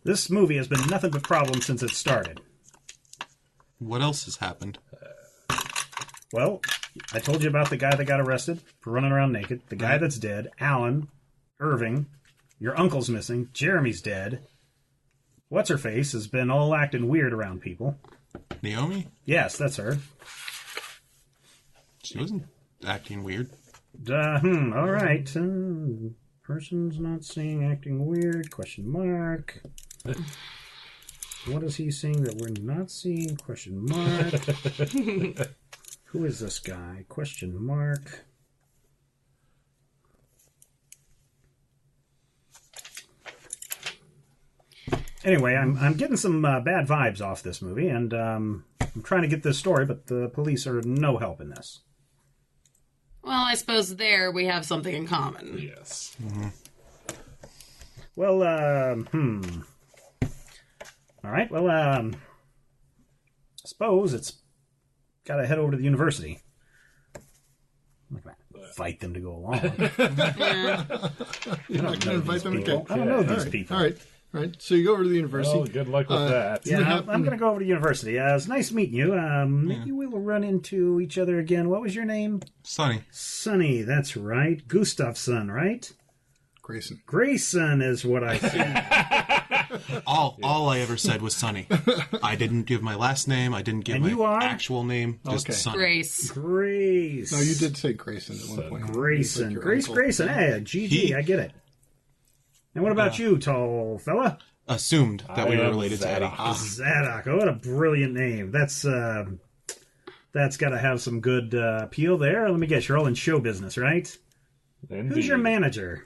This movie has been nothing but problems since it started. What else has happened? Well, I told you about the guy that got arrested for running around naked. The guy that's dead. Alan. Irving. Your uncle's missing. Jeremy's dead. What's-her-face has been all acting weird around people. Naomi? Yes, that's her. She wasn't acting weird. All right. Person's not seeing acting weird, question mark. What is he seeing that we're not seeing, question mark. Who is this guy, question mark. Anyway, I'm getting some bad vibes off this movie, and I'm trying to get this story, but the police are no help in this. Well, I suppose there we have something in common. Yes. Mm-hmm. Well, All right, well, I suppose it's got to head over to the university. I'm not going to invite them to go along. You're not going to invite them? Okay. I don't know these people. All right. All right, so you go over to the university. Oh, good luck with that. Yeah, I'm going to go over to university. It's nice meeting you. Maybe we'll run into each other again. What was your name? Sonny. Sonny, that's right. Gustav's right? Grayson. Grayson is what I said. All I ever said was Sonny. I didn't give my last name. I didn't give And my you are? actual name. Just Okay. Sonny. Grace. Grace. No, you did say Grayson at one point. Grayson. You said your Grace uncle. Grayson. Hey, GG, I get it. And what about you, tall fella? Assumed that we I were am related to Eddie. Zadok. Oh, what a brilliant name. That's got to have some good appeal there. Let me guess, you're all in show business, right? Indeed. Who's your manager?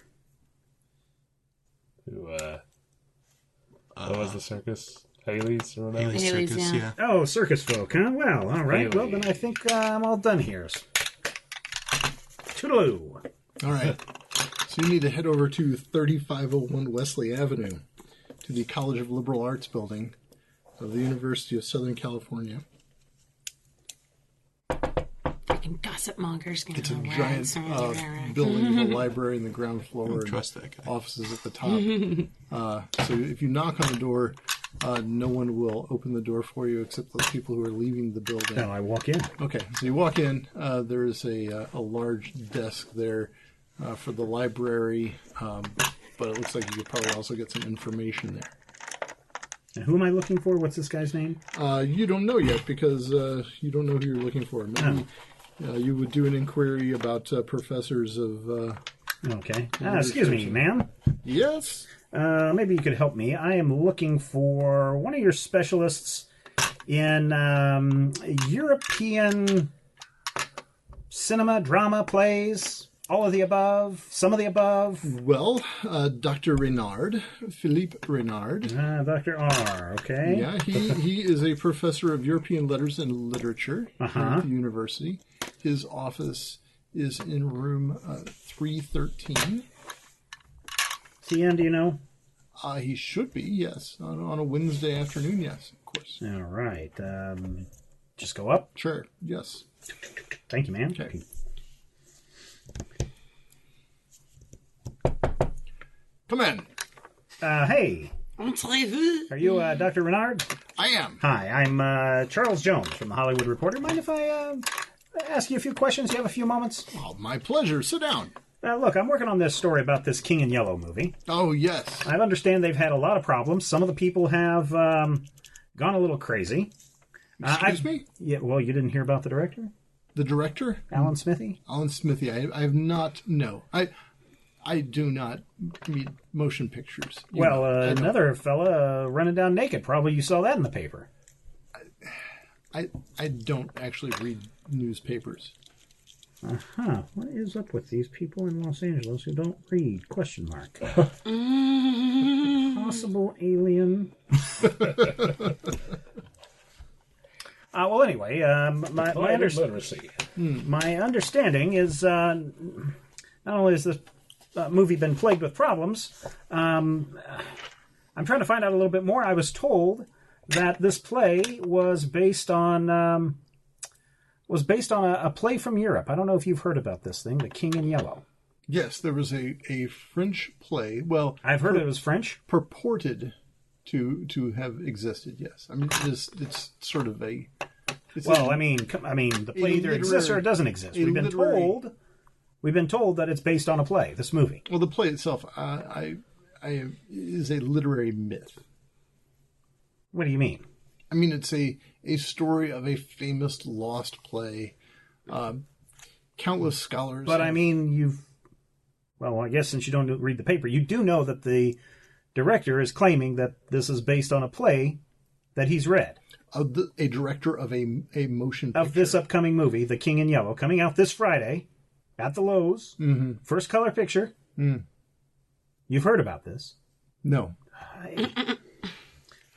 Who, what was the circus? Haley's or whatever? Haley's Haley's, Circus, yeah. yeah. Oh, circus folk, huh? Well, all right. Haley. Well, then I think I'm all done here. Toodaloo. All right. So you need to head over to 3501 Wesley Avenue to the College of Liberal Arts building of the University of Southern California. Freaking gossip mongers. It's a giant building with a library in the ground floor Trust and that guy. offices at the top. So if you knock on the door, no one will open the door for you except those people who are leaving the building. Now I walk in. Okay, so you walk in. There is a large desk there for the library, but it looks like you could probably also get some information there. And who am I looking for? What's this guy's name? You don't know yet because you don't know who you're looking for. Maybe you would do an inquiry about professors of... Okay. Excuse me, ma'am. Yes? Maybe you could help me. I am looking for one of your specialists in European cinema, drama, plays, all of the above, some of the above. Well, Dr. Renard, Philippe Renard. Dr. R, okay. Yeah, he is a professor of European letters and literature here at the university. His office is in room 313. Is he in, do you know? He should be, yes. On a Wednesday afternoon, yes, of course. All right. Just go up. Sure, yes. Thank you, ma'am. Okay. Come in. Hey, Entrez-vous. are you Dr. Renard? I am. Hi, I'm Charles Jones from The Hollywood Reporter. Mind if I ask you a few questions? You have a few moments? Oh, my pleasure. Sit down. Look, I'm working on this story about this King in Yellow movie. Oh, yes. I understand they've had a lot of problems. Some of the people have gone a little crazy. Excuse me? Yeah, well, you didn't hear about the director? The director? Alan Smithy? Alan Smithy. I have not, no. I do not meet motion pictures. You Well, know, I don't. another fella running down naked. Probably you saw that in the paper. I don't actually read newspapers. Huh. What is up with these people in Los Angeles who don't read? Question mark. Possible alien. Well, anyway, literacy. my understanding is not only has this movie been plagued with problems, I'm trying to find out a little bit more. I was told that this play was based on a play from Europe. I don't know if you've heard about this thing, The King in Yellow. Yes, there was a French play. Well, I've heard it was French. purported to have existed. Yes, I mean it's sort of a Well, the play either exists or it doesn't exist. We've been told that it's based on a play. This movie. Well, the play itself, is a literary myth. What do you mean? I mean, it's a story of a famous lost play. Countless scholars. But I guess since you don't read the paper, you do know that the director is claiming that this is based on a play that he's read. A director of a motion picture. Of this upcoming movie, The King in Yellow, coming out this Friday at the Lowe's. Mm-hmm. First color picture. Mm. You've heard about this. No.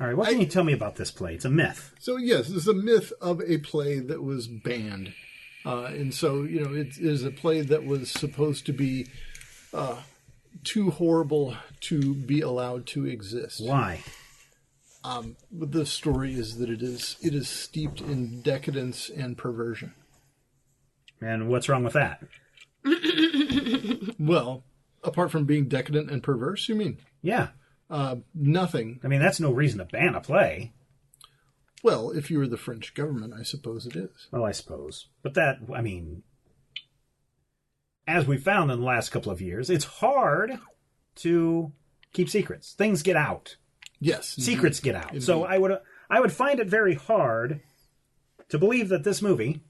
All right, what can you tell me about this play? It's a myth. So, yes, it's a myth of a play that was banned. And so, it is a play that was supposed to be too horrible to be allowed to exist. Why? But the story is that it is steeped in decadence and perversion. And what's wrong with that? Well, apart from being decadent and perverse, you mean? Yeah. Nothing. I mean, that's no reason to ban a play. Well, if you were the French government, I suppose it is. Well, I suppose. But that, as we've found in the last couple of years, it's hard to keep secrets. Things get out. Yes. Secrets get out. Indeed. So I would find it very hard to believe that this movie,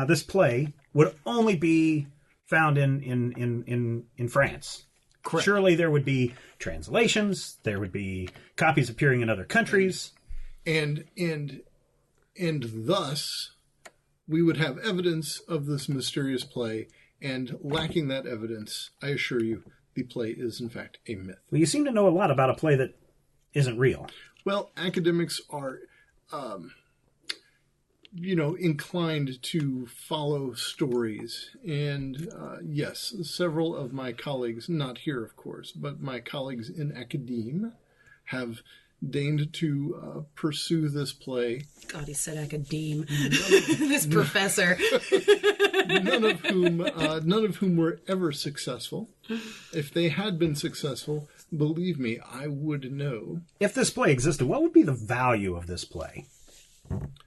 this play, would only be found in France. Correct. Surely there would be translations, there would be copies appearing in other countries. And thus we would have evidence of this mysterious play, and lacking that evidence, I assure you, the play is in fact a myth. Well, you seem to know a lot about a play that isn't real. Well, academics are, inclined to follow stories. And yes, several of my colleagues, not here, of course, but my colleagues in academe have deigned to pursue this play. God, he said academe. This professor. none of whom were ever successful. If they had been successful, believe me, I would know. If this play existed, what would be the value of this play?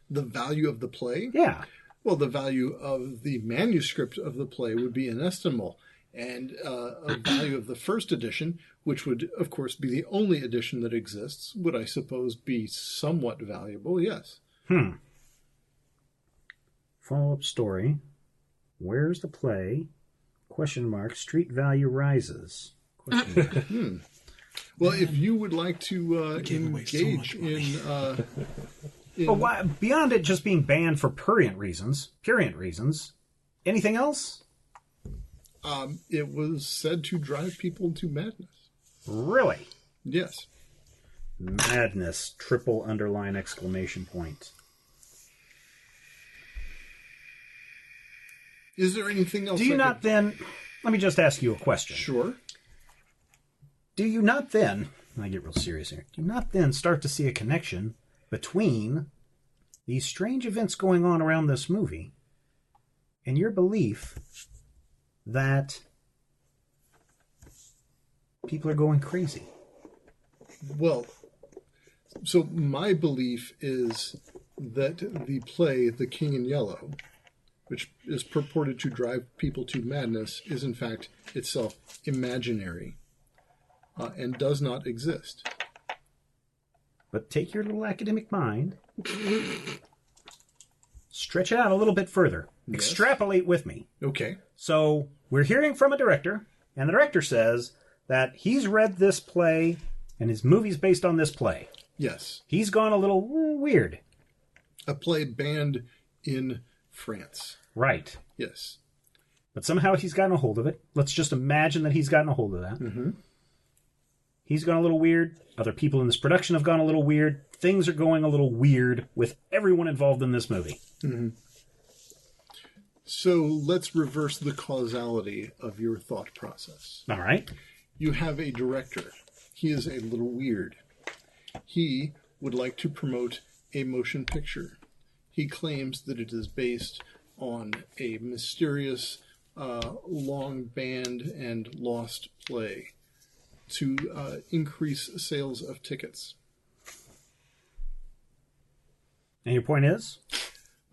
The value of the play? Yeah. Well, the value of the manuscript of the play would be inestimable. And a value of the first edition, which would, of course, be the only edition that exists, would, I suppose, be somewhat valuable, yes. Follow-up story. Where's the play? ? Street value rises. ? Well, if you would like to engage in Why, beyond it just being banned for prurient reasons, anything else? it was said to drive people to madness. Really? Yes. Madness, triple underline exclamation point. Is there anything else? Do you not then, let me just ask you a question. Sure. Do you not then, and I get real serious here, do you not then start to see a connection between these strange events going on around this movie and your belief that people are going crazy? Well, so my belief is that the play, The King in Yellow, which is purported to drive people to madness, is in fact itself imaginary and does not exist. But take your little academic mind, stretch it out a little bit further, extrapolate with me. Okay. So we're hearing from a director, and the director says that he's read this play and his movie's based on this play. Yes. He's gone a little weird. A play banned in France. Right. Yes. But somehow he's gotten a hold of it. Let's just imagine that he's gotten a hold of that. Mm-hmm. He's gone a little weird. Other people in this production have gone a little weird. Things are going a little weird with everyone involved in this movie. Mm-hmm. So let's reverse the causality of your thought process. All right. You have a director. He is a little weird. He would like to promote a motion picture. He claims that it is based on a mysterious, long banned and lost play to increase sales of tickets. And your point is?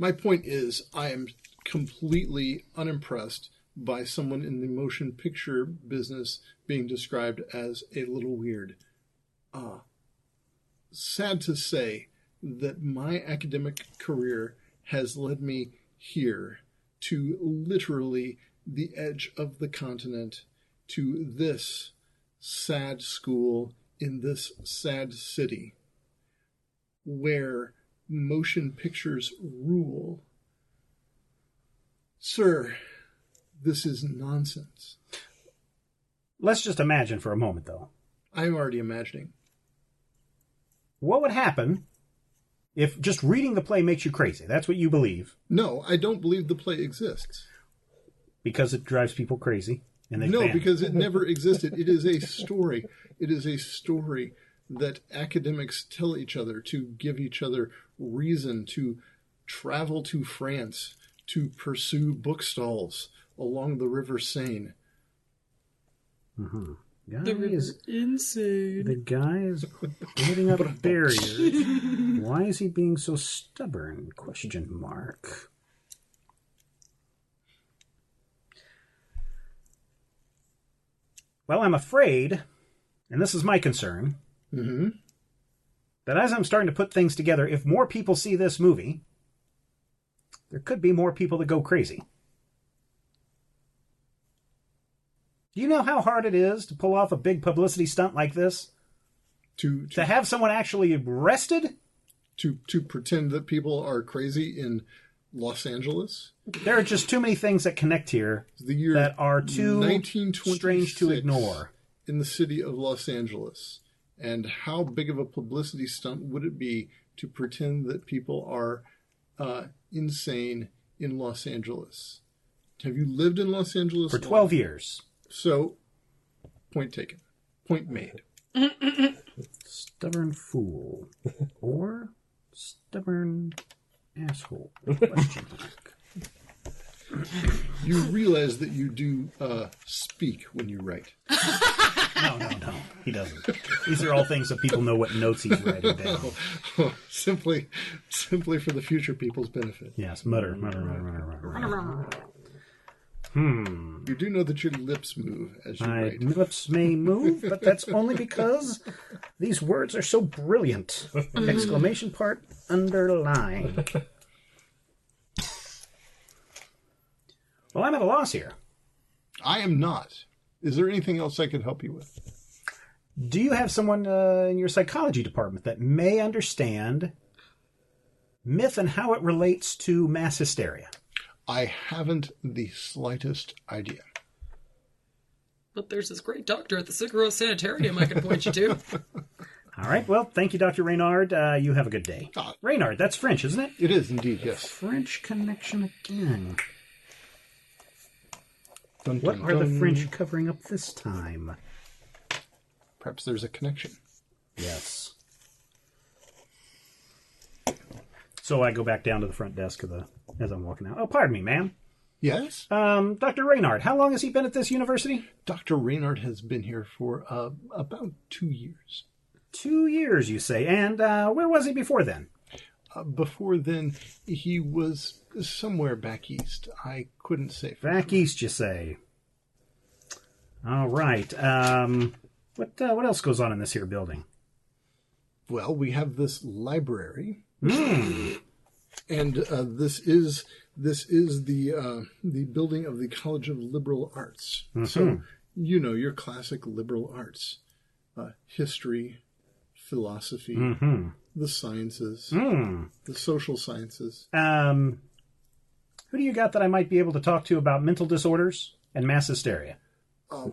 My point is, I am completely unimpressed by someone in the motion picture business being described as a little weird. Sad to say that my academic career has led me here to literally the edge of the continent, to this sad school in this sad city, where motion pictures rule. Sir, this is nonsense. Let's just imagine for a moment, though. I'm already imagining. What would happen if just reading the play makes you crazy? That's what you believe. No, I don't believe the play exists. Because it drives people crazy. And they No, ban it. because it never existed. It is a story. It is a story that academics tell each other to give each other reason to travel to France, to pursue bookstalls along the River Seine. Mm-hmm. The river's insane. The guy is putting up barriers. Why is he being so stubborn? Question mark. Well, I'm afraid, and this is my concern, that as I'm starting to put things together, if more people see this movie, there could be more people that go crazy. Do you know how hard it is to pull off a big publicity stunt like this? To have someone actually arrested? to pretend that people are crazy in Los Angeles. There are just too many things that connect here The year that are too 1926 strange to ignore. in the city of Los Angeles. And how big of a publicity stunt would it be to pretend that people are insane in Los Angeles? Have you lived in Los Angeles? For 12 years. So, point taken. Point made. Stubborn fool. Or stubborn asshole. Question mark. You realize that you do speak when you write. No. He doesn't. These are all things that people know what notes he's writing down. Simply for the future people's benefit. Yes, mutter. You do know that your lips move as you My write. lips may move, but that's only because these words are so brilliant. Exclamation part underline. Well, I'm at a loss here. I am not. Is there anything else I could help you with? Do you have someone in your psychology department that may understand myth and how it relates to mass hysteria? I haven't the slightest idea. But there's this great doctor at the Sick Rose Sanitarium I can point you to. All right. Well, thank you, Dr. Reynard. You have a good day. Reynard, that's French, isn't it? It is indeed, yes. French connection again. Dun, What dun, are the dun. French covering up this time? Perhaps there's a connection. Yes. So I go back down to the front desk as I'm walking out. Oh, pardon me, ma'am. Yes? Dr. Reynard, how long has he been at this university? Dr. Reynard has been here for about 2 years. 2 years, you say. And where was he before then? Before then, he was somewhere back east. I couldn't say. Back east, you say. All right. What else goes on in this here building? Well, we have this library, and this is the building of the College of Liberal Arts. So you know your classic liberal arts, history, philosophy, the sciences, the social sciences. Who do you got that I might be able to talk to about mental disorders and mass hysteria?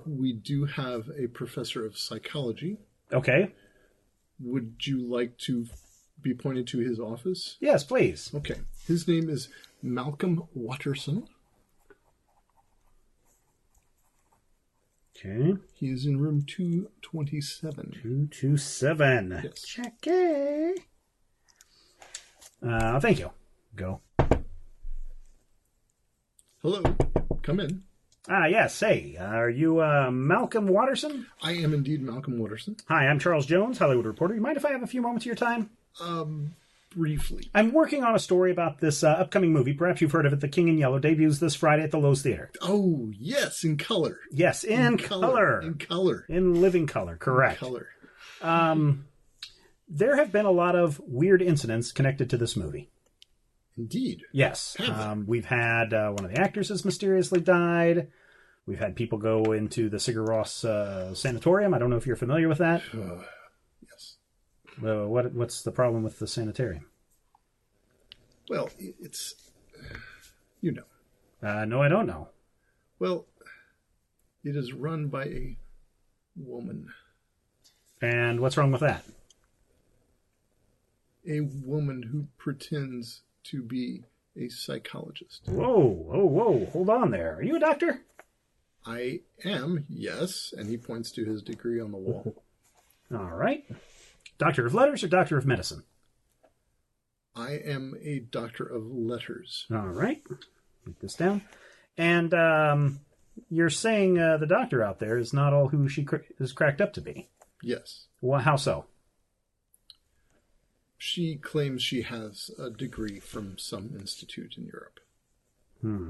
We do have a professor of psychology. Okay. Would you like to be pointed to his office? Yes, please. Okay. His name is Malcolm Watterson. Okay. He is in room 227. 227. Yes. Check it. Thank you. Go. Hello. Come in. Yes. Hey, are you Malcolm Watterson? I am indeed Malcolm Watterson. Hi, I'm Charles Jones, Hollywood reporter. You mind if I have a few moments of your time? briefly. I'm working on a story about this upcoming movie. Perhaps you've heard of it. The King in Yellow debuts this Friday at the Lowe's Theater. Oh, yes, in color. Yes, in color. In color. In living color, correct. In color. There have been a lot of weird incidents connected to this movie. Indeed. Yes. We've had one of the actors has mysteriously died. We've had people go into the Sigur Rós sanatorium. I don't know if you're familiar with that. Yes. What's the problem with the sanitarium? Well, it's... You know. No, I don't know. Well, it is run by a woman. And what's wrong with that? A woman who pretends to be a psychologist. Whoa. Hold on there. Are you a doctor? I am, yes. And he points to his degree on the wall. All right. Doctor of letters or doctor of medicine? I am a doctor of letters. All right. Write this down. And you're saying the doctor out there is not all who she is cracked up to be. Yes. Well, how so? She claims she has a degree from some institute in Europe.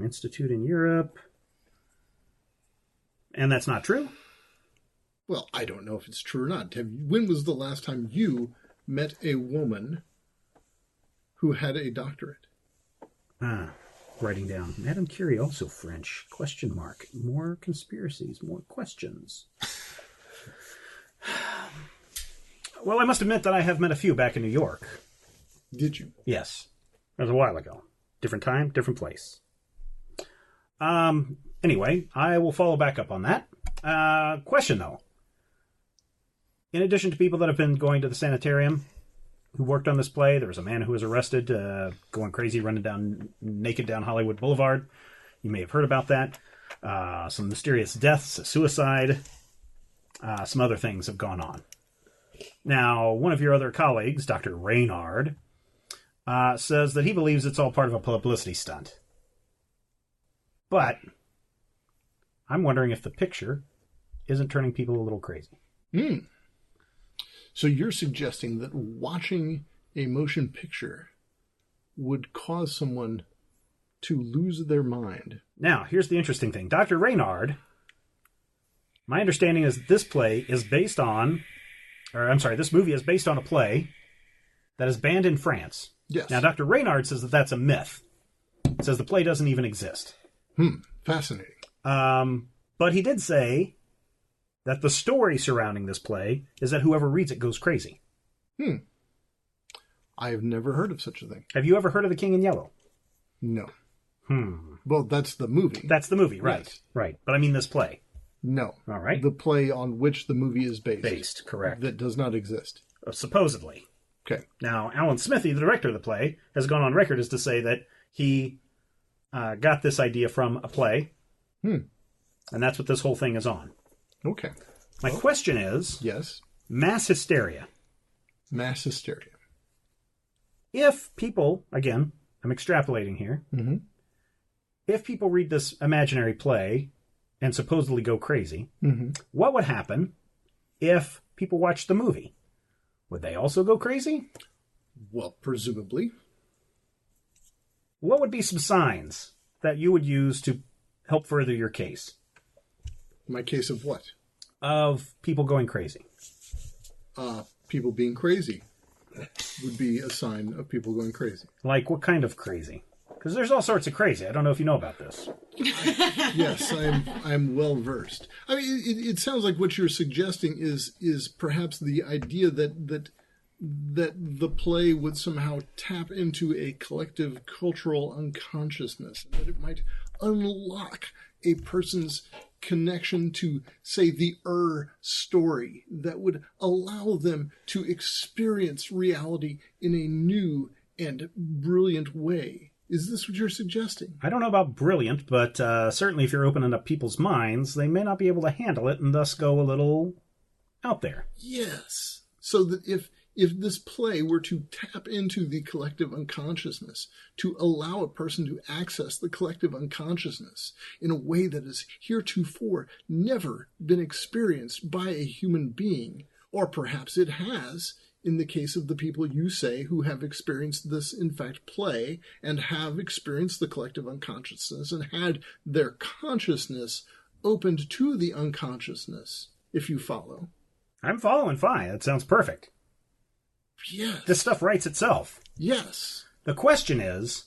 Institute in Europe. And that's not true? Well, I don't know if it's true or not. When was the last time you met a woman who had a doctorate? Writing down. Madame Curie, also French. Question mark. More conspiracies, more questions. Well, I must admit that I have met a few back in New York. Did you? Yes. That was a while ago. Different time, different place. Anyway, I will follow back up on that. Question, though. In addition to people that have been going to the sanitarium who worked on this play, there was a man who was arrested going crazy, running down naked down Hollywood Boulevard. You may have heard about that. Some mysterious deaths, a suicide, some other things have gone on. Now, one of your other colleagues, Dr. Reynard, says that he believes it's all part of a publicity stunt. But I'm wondering if the picture isn't turning people a little crazy. So you're suggesting that watching a motion picture would cause someone to lose their mind? Now, here's the interesting thing. Dr. Reynard, my understanding is this play is based on... this movie is based on a play that is banned in France. Yes. Now, Dr. Reynard says that that's a myth. He says the play doesn't even exist. Fascinating. But he did say that the story surrounding this play is that whoever reads it goes crazy. I have never heard of such a thing. Have you ever heard of The King in Yellow? No. Well, that's the movie. That's the movie, right. Yes. Right. But I mean this play. No. All right. The play on which the movie is based. Based, correct. That does not exist. Supposedly. Okay. Now, Alan Smithy, the director of the play, has gone on record as to say that he got this idea from a play. And that's what this whole thing is on. Okay. My question is... Yes. Mass hysteria. Mass hysteria. If people, again, I'm extrapolating here. If people read this imaginary play and supposedly go crazy, what would happen if people watched the movie? Would they also go crazy? Well, presumably. What would be some signs that you would use to help further your case? My case of what? Of people going crazy. People being crazy would be a sign of people going crazy. Like what kind of crazy? Because there's all sorts of crazy. I don't know if you know about this. Yes, I'm well versed. I mean, it sounds like what you're suggesting is perhaps the idea that the play would somehow tap into a collective cultural unconsciousness, that it might unlock a person's connection to, say, the story that would allow them to experience reality in a new and brilliant way. Is this what you're suggesting? I don't know about brilliant, but certainly if you're opening up people's minds, they may not be able to handle it and thus go a little out there. Yes. So that if this play were to tap into the collective unconsciousness, to allow a person to access the collective unconsciousness in a way that has heretofore never been experienced by a human being, or perhaps it has in the case of the people you say who have experienced this, in fact, play, and have experienced the collective unconsciousness and had their consciousness opened to the unconsciousness, if you follow. I'm following fine. That sounds perfect. Yes. This stuff writes itself. Yes. The question is,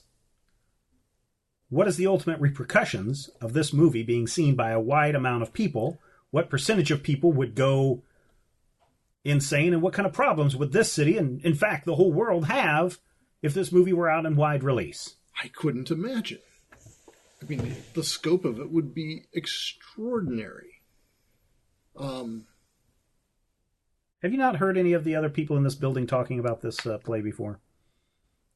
what is the ultimate repercussions of this movie being seen by a wide amount of people? What percentage of people would go insane, and what kind of problems would this city, and in fact the whole world, have if this movie were out in wide release? I couldn't imagine. I mean, the scope of it would be extraordinary. Have you not heard any of the other people in this building talking about this play before?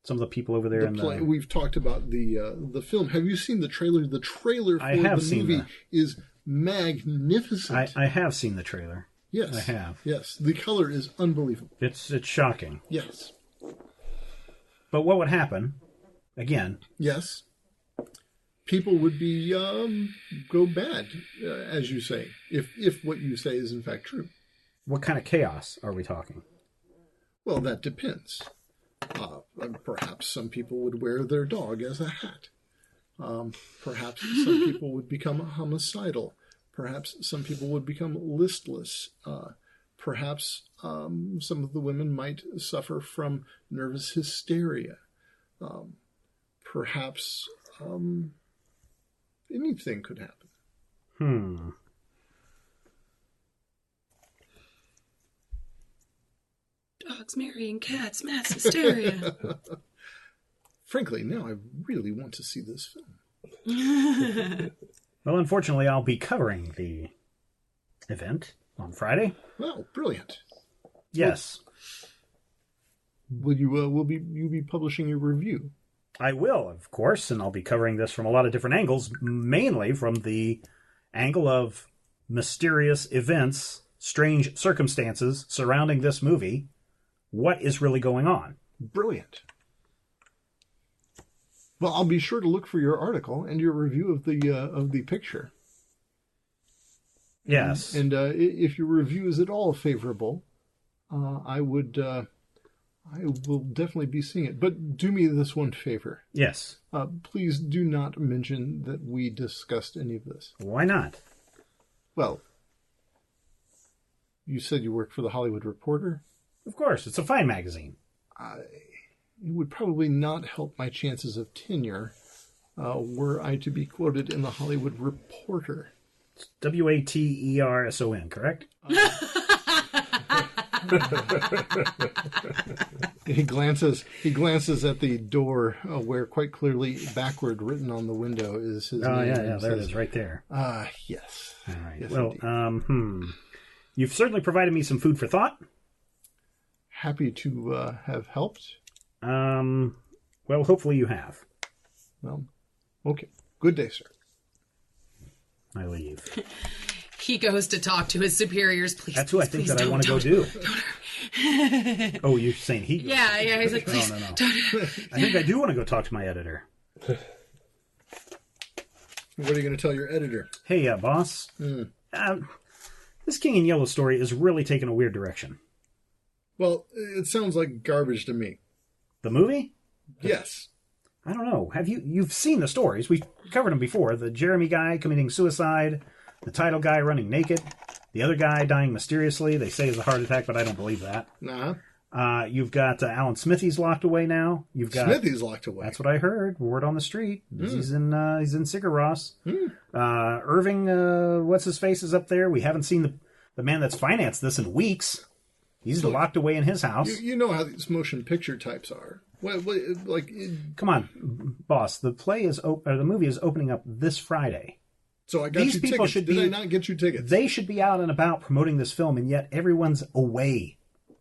Some of the people over there We've talked about the film. Have you seen the trailer? The trailer for the movie is magnificent. I have seen the trailer. Yes, I have. Yes, the color is unbelievable. It's shocking. Yes. But what would happen? Again. Yes. People would be go bad, as you say, if what you say is in fact true. What kind of chaos are we talking? Well, that depends. Perhaps some people would wear their dog as a hat. Perhaps some people would become homicidal. Perhaps some people would become listless. Perhaps some of the women might suffer from nervous hysteria. Perhaps anything could happen. Dogs marrying cats, mass hysteria. Frankly, now I really want to see this film. Well, unfortunately, I'll be covering the event on Friday. Well, brilliant. Yes. Will you be publishing your review? I will, of course, and I'll be covering this from a lot of different angles, mainly from the angle of mysterious events, strange circumstances surrounding this movie. What is really going on? Brilliant. Well, I'll be sure to look for your article and your review of the picture. Yes. And if your review is at all favorable, I will definitely be seeing it. But do me this one favor. Yes. Please do not mention that we discussed any of this. Why not? Well, you said you work for the Hollywood Reporter. Of course, it's a fine magazine. It would probably not help my chances of tenure were I to be quoted in the Hollywood Reporter. It's Waterson, correct? He glances at the door where quite clearly backward written on the window is his name. Oh, yeah, there it is, right there. Yes. All right. Yes, well, you've certainly provided me some food for thought. Happy to have helped. Well, hopefully you have. Well, okay. Good day, sir. I leave. He goes to talk to his superiors. Please, That's who I think that I want to go do. Oh, you're saying he goes? Yeah. He's like, please, no. don't. I think I do want to go talk to my editor. What are you going to tell your editor? Hey, boss. This King in Yellow story is really taking a weird direction. Well, it sounds like garbage to me. The movie? Yes. I don't know. You've seen the stories. We've covered them before. The Jeremy guy committing suicide, the title guy running naked, the other guy dying mysteriously. They say it's a heart attack, but I don't believe that. Nah. You've got Alan Smithy's locked away now. Smithy's locked away. That's what I heard. Word on the street. He's in Sigur Rós. Irving, what's his face, is up there. We haven't seen the man that's financed this in weeks. He's locked away in his house. You know how these motion picture types are. Come on, boss. The movie is opening up this Friday. So I got These you people tickets. should Did be- I not get you tickets? They should be out and about promoting this film, and yet everyone's away,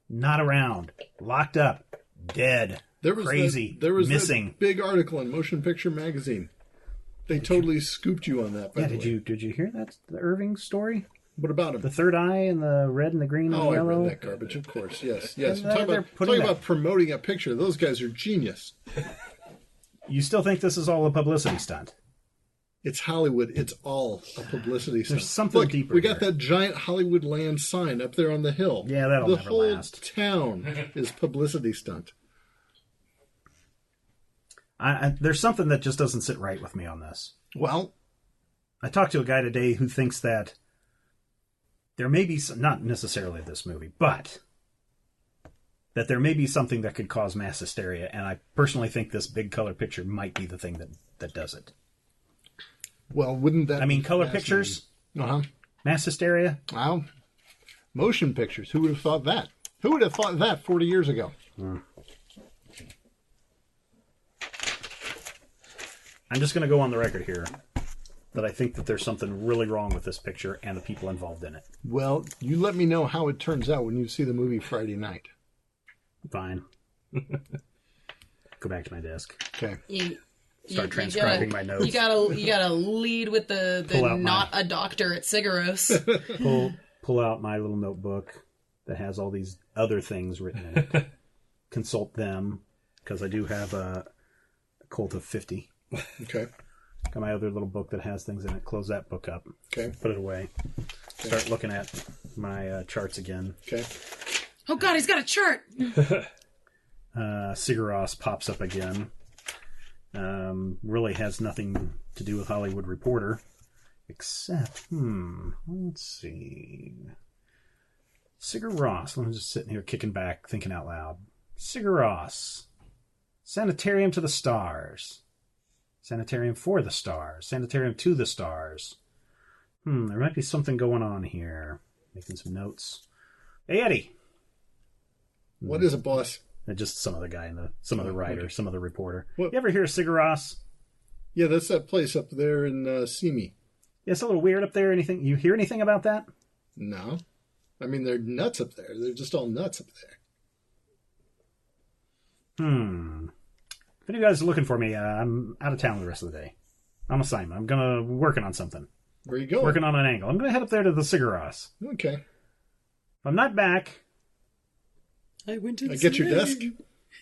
not around, locked up, dead, crazy, missing. That big article in Motion Picture Magazine. They totally scooped you on that. By the way. Did you hear that? The Irving story? What about him? The third eye and the red and the green and the I yellow. read that garbage, of course. Yes. And Talk about promoting a picture. Those guys are genius. You still think this is all a publicity stunt? It's Hollywood. It's all a publicity stunt. There's something Look, deeper we got here. that giant Hollywood land sign up there on the hill. Yeah, that'll the never whole last. town is publicity stunt. There's something that just doesn't sit right with me on this. Well, I talked to a guy today who thinks that there may be some, not necessarily this movie, but that there may be something that could cause mass hysteria, and I personally think this big color picture might be the thing that does it. well, wouldn't that? I mean, be color fascinating? pictures, Uh-huh. mass hysteria. Well, motion pictures. Who would have thought that? Who would have thought that 40 years ago? I'm just going to go on the record here that I think that there's something really wrong with this picture and the people involved in it. Well, you let me know how it turns out when you see the movie Friday night. Fine. Go back to my desk. Okay. Start transcribing my notes. You gotta lead with the Pull out not a doctor at Sigaros. Pull out my little notebook that has all these other things written in it. Consult them, because I do have a Cult of 50. Okay. Got my other little book that has things in it. Close that book up. Okay. Put it away. Start looking at my charts again. Okay. Oh God, he's got a chart. Sigaros pops up again. Really has nothing to do with Hollywood Reporter. Except, let's see. Sigaros. I'm just sitting here kicking back, thinking out loud. Sigaros. Sanitarium to the stars. Sanitarium for the stars. Sanitarium to the stars. There might be something going on here. Making some notes. Hey, Eddie. What is it, boss? Just some other guy some other writer, okay. some other reporter. What? You ever hear of Sigaros? Yeah, that's that place up there in Simi. Yeah, it's a little weird up there. Anything? You hear anything about that? No. I mean, they're nuts up there. They're just all nuts up there. If any of you guys are looking for me, I'm out of town the rest of the day. On assignment. I'm working on something. Where you going? Working on an angle. I'm gonna head up there to the Sigaros. Okay. If I'm not back, I went to I get your desk?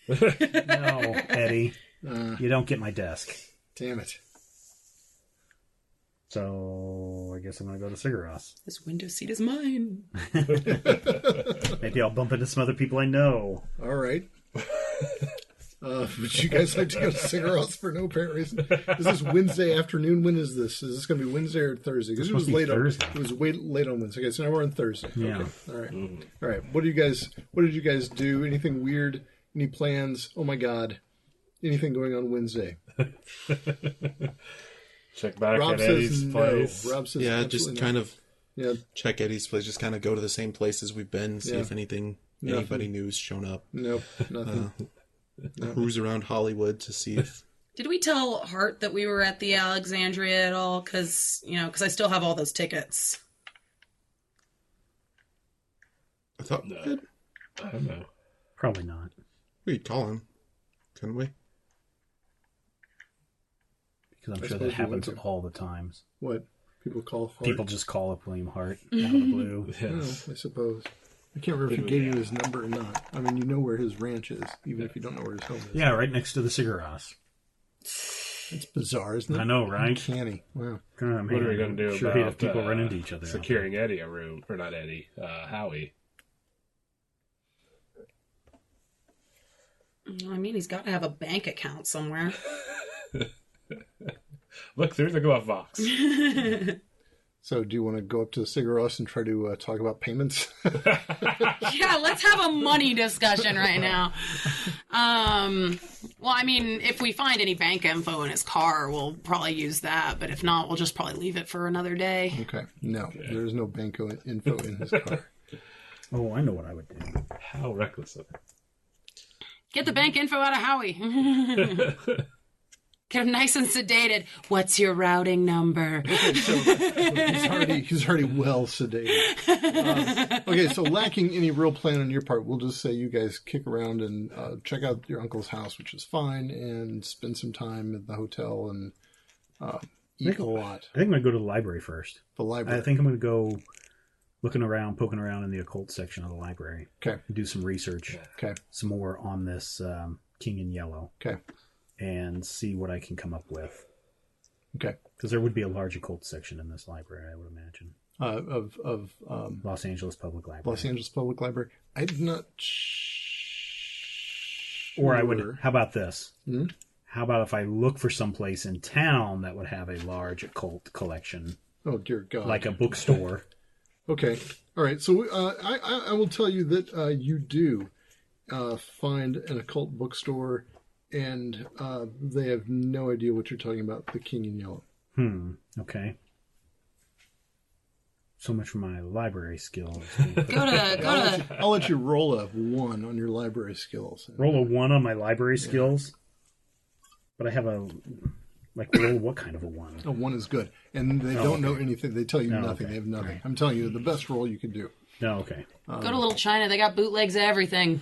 no, Eddie, you don't get my desk. Damn it. So I guess I'm gonna go to Sigaros. This window seat is mine. Maybe I'll bump into some other people I know. All right. Would you guys like to go to Sigaros for no apparent reason? Is this Wednesday afternoon? When is this? Is this going to be Wednesday or Thursday? Because it was late Thursday. It was late on Wednesday. Okay, so now we're on Thursday. Yeah. Okay. All right. All right. What did you guys do? Anything weird? Any plans? Oh my God. Anything going on Wednesday? Check back Rob at says Eddie's no. place. Rob says Yeah, absolutely just kind of Yeah. check Eddie's place. Just kind of go to the same places we've been, see Yeah. if anybody new's shown up. Nope. Nothing. Cruise around Hollywood to see if. Did we tell Hart that we were at the Alexandria at all? Because I still have all those tickets. I thought we did. I don't know. Probably not. We could call him, couldn't we? Because I'm I sure suppose that we happens would. all the times. What? People call Hart? People just call up William Hart out of the blue. Yes. I suppose. I can't remember if he gave you his number or not. I mean, you know where his ranch is, even if you don't know where his home is. Yeah, right next to the Sigaros. It's bizarre, isn't it? I know, right? Uncanny. Wow. Oh, man. What are we going to do Sure hate if about people run into each other. securing Eddie a room? Or not Eddie, Howie. I mean, he's got to have a bank account somewhere. Look through the glove box. So, do you want to go up to the Sigaros and try to talk about payments? Yeah, let's have a money discussion right now. Well, I mean, if we find any bank info in his car, we'll probably use that. But if not, we'll just probably leave it for another day. Okay. No, there is no bank info in his car. Oh, I know what I would do. How reckless of him. Get the bank info out of Howie. Get him nice and sedated. What's your routing number? So he's already well sedated. Okay, so lacking any real plan on your part, we'll just say you guys kick around and check out your uncle's house, which is fine, and spend some time at the hotel and eat a lot. I think I'm going to go to the library first. The library. I think I'm going to go poking around in the occult section of the library. Okay. Do some research. Okay. Some more on this King in Yellow. Okay. And see what I can come up with. Okay. Because there would be a large occult section in this library, I would imagine. Of Los Angeles Public Library. Los Angeles Public Library. I'm not Or I sure. would. How about this? Hmm? How about if I look for some place in town that would have a large occult collection, Oh, dear God. like a bookstore? Okay. All right. So I will tell you that you do find an occult bookstore, and they have no idea what you're talking about, the King in Yellow. Okay. So much for my library skills. I'll let you roll a 1 on your library skills. Roll a 1 on my library skills, but I have a roll what kind of a 1? A 1 is good, and they don't know anything. They tell you nothing. okay. They have nothing. Right. I'm telling you, the best roll you could do. No, okay. Go to Little China. They got bootlegs of everything.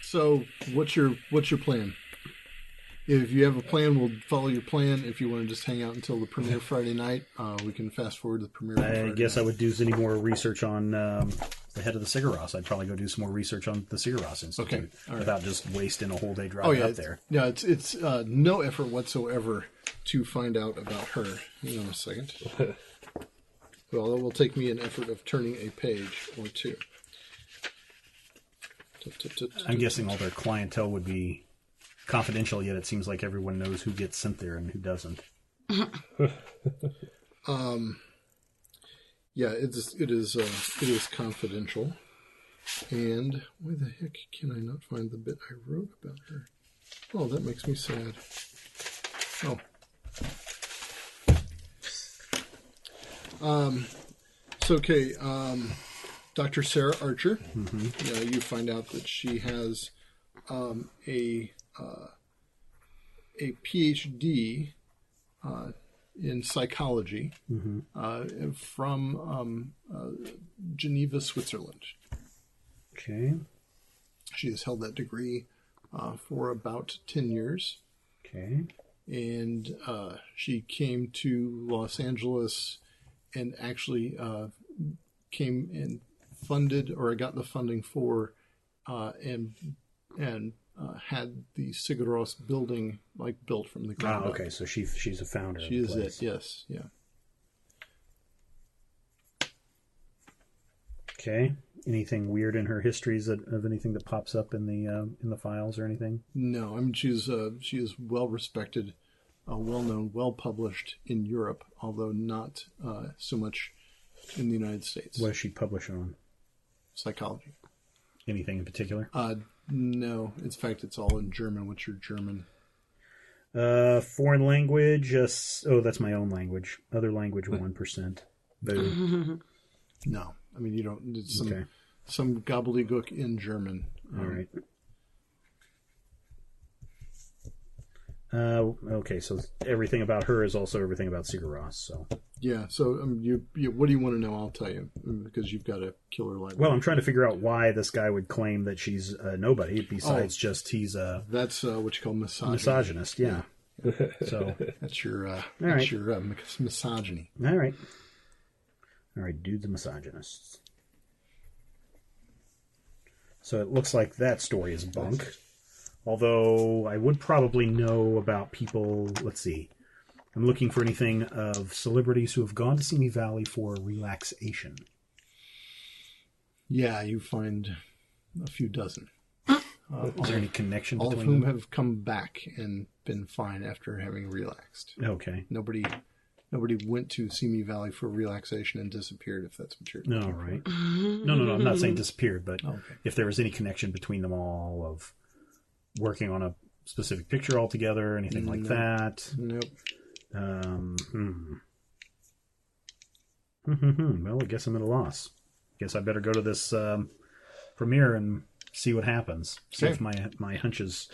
So what's your plan? If you have a plan, we'll follow your plan. If you want to just hang out until the premiere Friday night, we can fast forward to the premiere. I guess I would do any more research on the head of the Sigur-Rós. I'd probably go do some more research on the Sigur-Rós Institute Okay, all right. without just wasting a whole day driving up there. Yeah, it's no effort whatsoever to find out about her. Hang on a second. Well, it will take me an effort of turning a page or two. I'm guessing all their clientele would be confidential, yet it seems like everyone knows who gets sent there and who doesn't. Yeah, it is confidential. And why the heck can I not find the bit I wrote about her? Oh, that makes me sad. Oh. So, okay, Dr. Sarah Archer, you find out that she has a PhD in psychology from Geneva, Switzerland. Okay. She has held that degree for about 10 years. Okay. And she came to Los Angeles and actually came and funded, or got the funding for, and had the Sigur-Rós building built from the ground up. Okay, so she's a founder. She of is the place. it, yes, yeah. Okay. Anything weird in her histories of anything that pops up in the files or anything? No, I mean she is well respected, well known, well published in Europe, although not so much in the United States. What does she publish on? Psychology. Anything in particular? No, in fact, it's all in German. What's your German? Foreign language. That's my own language. Other language, 1%. Boo. No, I mean you don't. It's Okay. some gobbledygook in German. All right. Okay, so everything about her is also everything about Sigur-Rós. So Yeah. So you what do you want to know? I'll tell you, because you've got a killer library. well, I'm trying to figure out why this guy would claim that she's nobody besides just he's a That's what you call misogyny. misogynist. Yeah. So That's your right. misogyny. all right, dudes and misogynists. So it looks like that story is bunk. Although I would probably know about people. Let's see. I'm looking for anything of celebrities who have gone to Simi Valley for relaxation. Yeah, you find a few dozen. Is there any connection All of between whom them? have come back and been fine after having relaxed. Okay. Nobody went to Simi Valley for relaxation and disappeared, if that's what you're No, looking for. right. No. I'm not saying disappeared, but Okay. if there was any connection between them all of working on a specific picture altogether, anything like that. Nope. Well, I guess I'm at a loss. Guess I better go to this premiere and see what happens. See Okay. if my hunches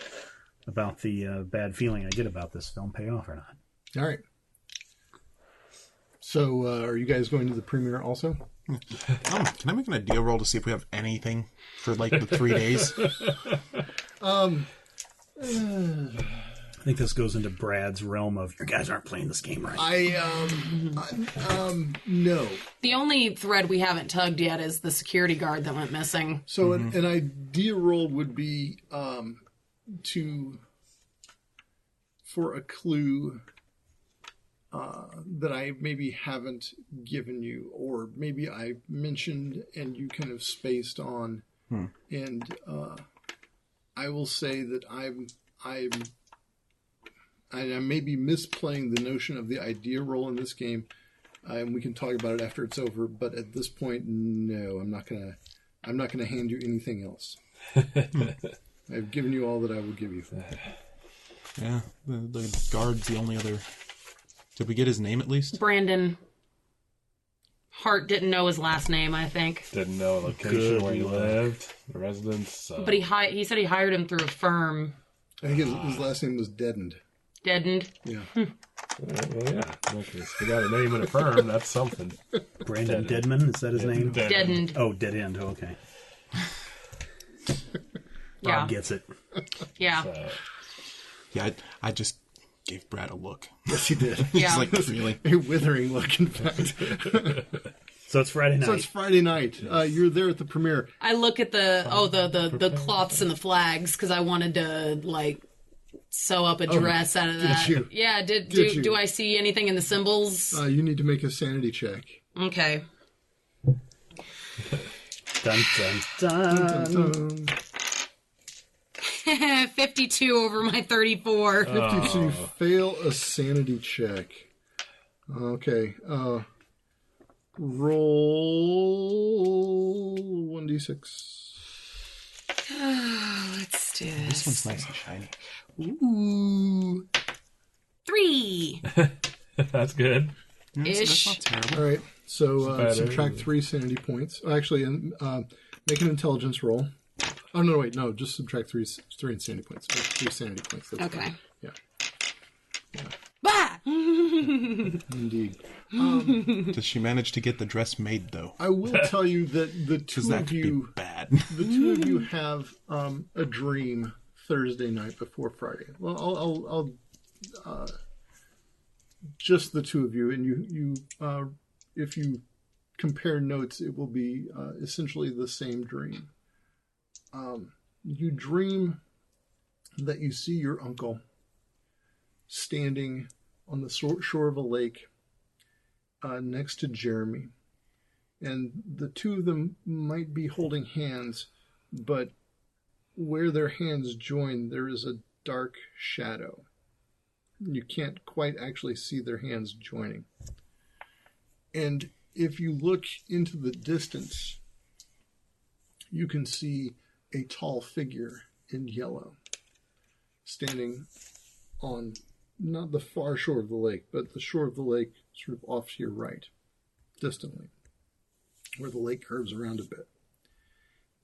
about the bad feeling I get about this film pay off or not. All right. So, are you guys going to the premiere also? Can I make an idea roll to see if we have anything for the 3 days? I think this goes into Brad's realm of you guys aren't playing this game right. No. The only thread we haven't tugged yet is the security guard that went missing. So, an idea roll would be for a clue that I maybe haven't given you, or maybe I mentioned and you kind of spaced on. And I will say that I may be misplaying the notion of the idea roll in this game, and we can talk about it after it's over. But at this point, no, I'm not gonna hand you anything else. I've given you all that I will give you. Yeah, the guard's the only other. Did we get his name at least? Brandon. Hart didn't know his last name, I think. Didn't know a location where he lived, the residence. But he said he hired him through a firm. I think his last name was Deadened. Deadened? Yeah. Well, yeah. Okay, so we got a name and a firm. That's something. Brandon Deadman, is that his name? Deadened. Oh, Dead End. Oh, okay. Yeah. Rob gets it. Yeah. Yeah, I just gave Brad a look. Yes, he did. Yeah. He's like, really? A withering look, in fact. So it's Friday night. So it's Friday night. You're there at the premiere. I look at the cloths and the flags because I wanted to sew up a dress out of that. Did you? Yeah. Do I see anything in the symbols? You need to make a sanity check. Okay. Dun, dun, dun. 52 over my 34. 52. You fail a sanity check. Okay. Roll 1d6. Let's do This this. one's nice and shiny. Ooh. 3. That's good. Ish. That's not terrible. All right. So better. subtract 3 sanity points. Actually, make an intelligence roll. Oh, no, wait. No, just subtract 3 insanity points. 3 sanity points. That's Okay. fine. Yeah. Bah! Indeed. Does she manage to get the dress made, though? I will tell you that the Because two that of could you... be bad. The two of you have a dream Thursday night before Friday. Well, I'll just the two of you, and you if you compare notes, it will be essentially the same dream. You dream that you see your uncle standing on the shore of a lake next to Jeremy. And the two of them might be holding hands, but where their hands join, there is a dark shadow. You can't quite actually see their hands joining. And if you look into the distance, you can see a tall figure in yellow standing on not the far shore of the lake, but the shore of the lake sort of off to your right, distantly, where the lake curves around a bit.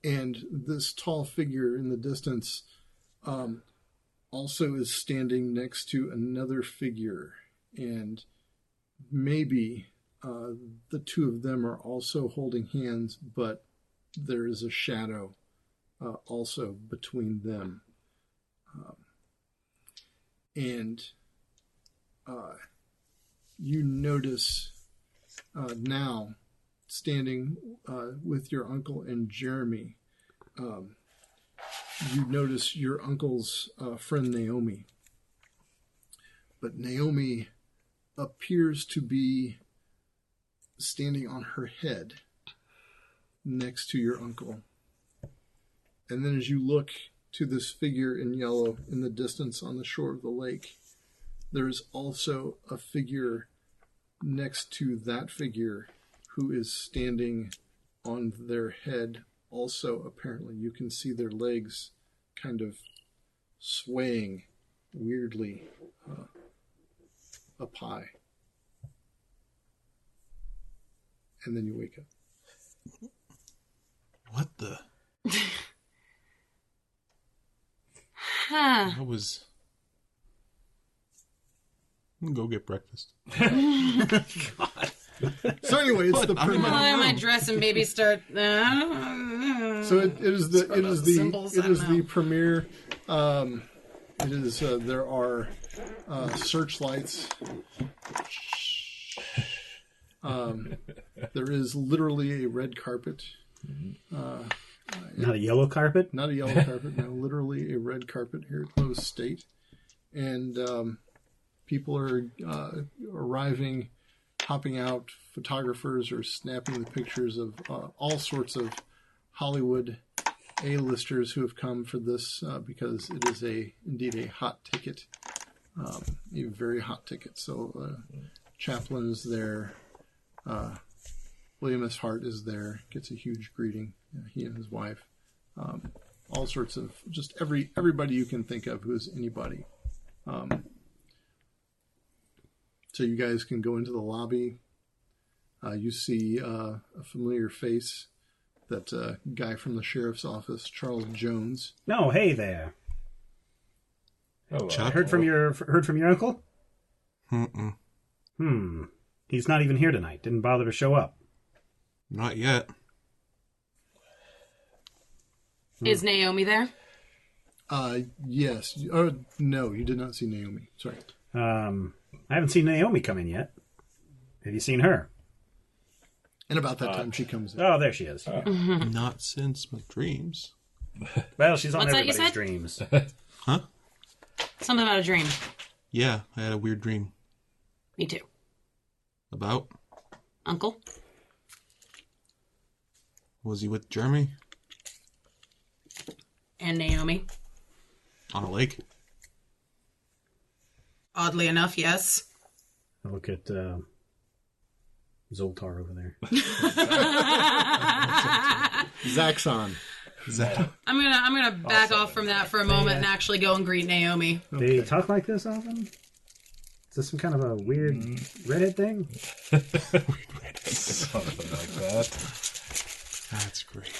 And this tall figure in the distance also is standing next to another figure, and maybe the two of them are also holding hands, but there is a shadow also between them. And you notice now, standing with your uncle and Jeremy, you notice your uncle's friend Naomi. But Naomi appears to be standing on her head next to your uncle. And then as you look to this figure in yellow in the distance on the shore of the lake, there is also a figure next to that figure who is standing on their head. Also, apparently, you can see their legs kind of swaying weirdly up high. And then you wake up. What the? Huh. That was... I'm gonna go get breakfast. So anyway, it's the Well, then my dress and baby start. So it is the premiere. It is there are searchlights. There is literally a red carpet Not a yellow carpet? Not a yellow carpet, no, literally a red carpet here at Lowe's State. And people are arriving, hopping out. Photographers are snapping the pictures of all sorts of Hollywood A-listers who have come for this because it is indeed a hot ticket, a very hot ticket. So Chaplin is there. William S. Hart is there, gets a huge greeting, he and his wife. All sorts of, just everybody you can think of who is anybody. So you guys can go into the lobby. You see a familiar face, that guy from the sheriff's office, Charles Jones. No, hey there. Oh, Heard from your uncle? Mm-mm. He's not even here tonight. Didn't bother to show up. Not yet. Is Naomi there? Yes. No, you did not see Naomi. Sorry. I haven't seen Naomi come in yet. Have you seen her? And about that time she comes in. Oh, there she is. Not since my dreams. Well, she's on What's that you everybody's said? dreams. Huh? Something about a dream. Yeah, I had a weird dream. Me too. About? Uncle? Was he with Jeremy? And Naomi? On a lake? Oddly enough, yes. I look at Zoltar over there. Zaxxon. Is that... I'm gonna back off from that for a moment and actually go and greet Naomi. They talk like this often? Is this some kind of a weird redhead thing? Something like that. That's great.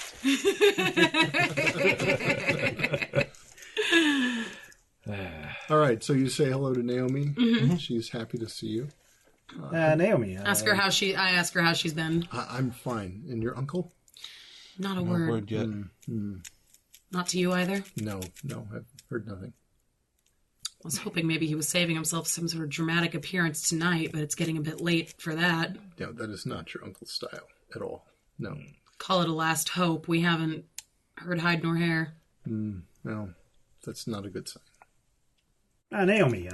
All right, so you say hello to Naomi. Mm-hmm. She's happy to see you. Naomi. I ask her how she's been. I'm fine. And your uncle? Not a No word. word yet. Not to you either. No, I've heard nothing. I was hoping maybe he was saving himself some sort of dramatic appearance tonight, but it's getting a bit late for that. No, that is not your uncle's style at all. No. Call it a last hope. We haven't heard hide nor hair. No, that's not a good sign. Naomi,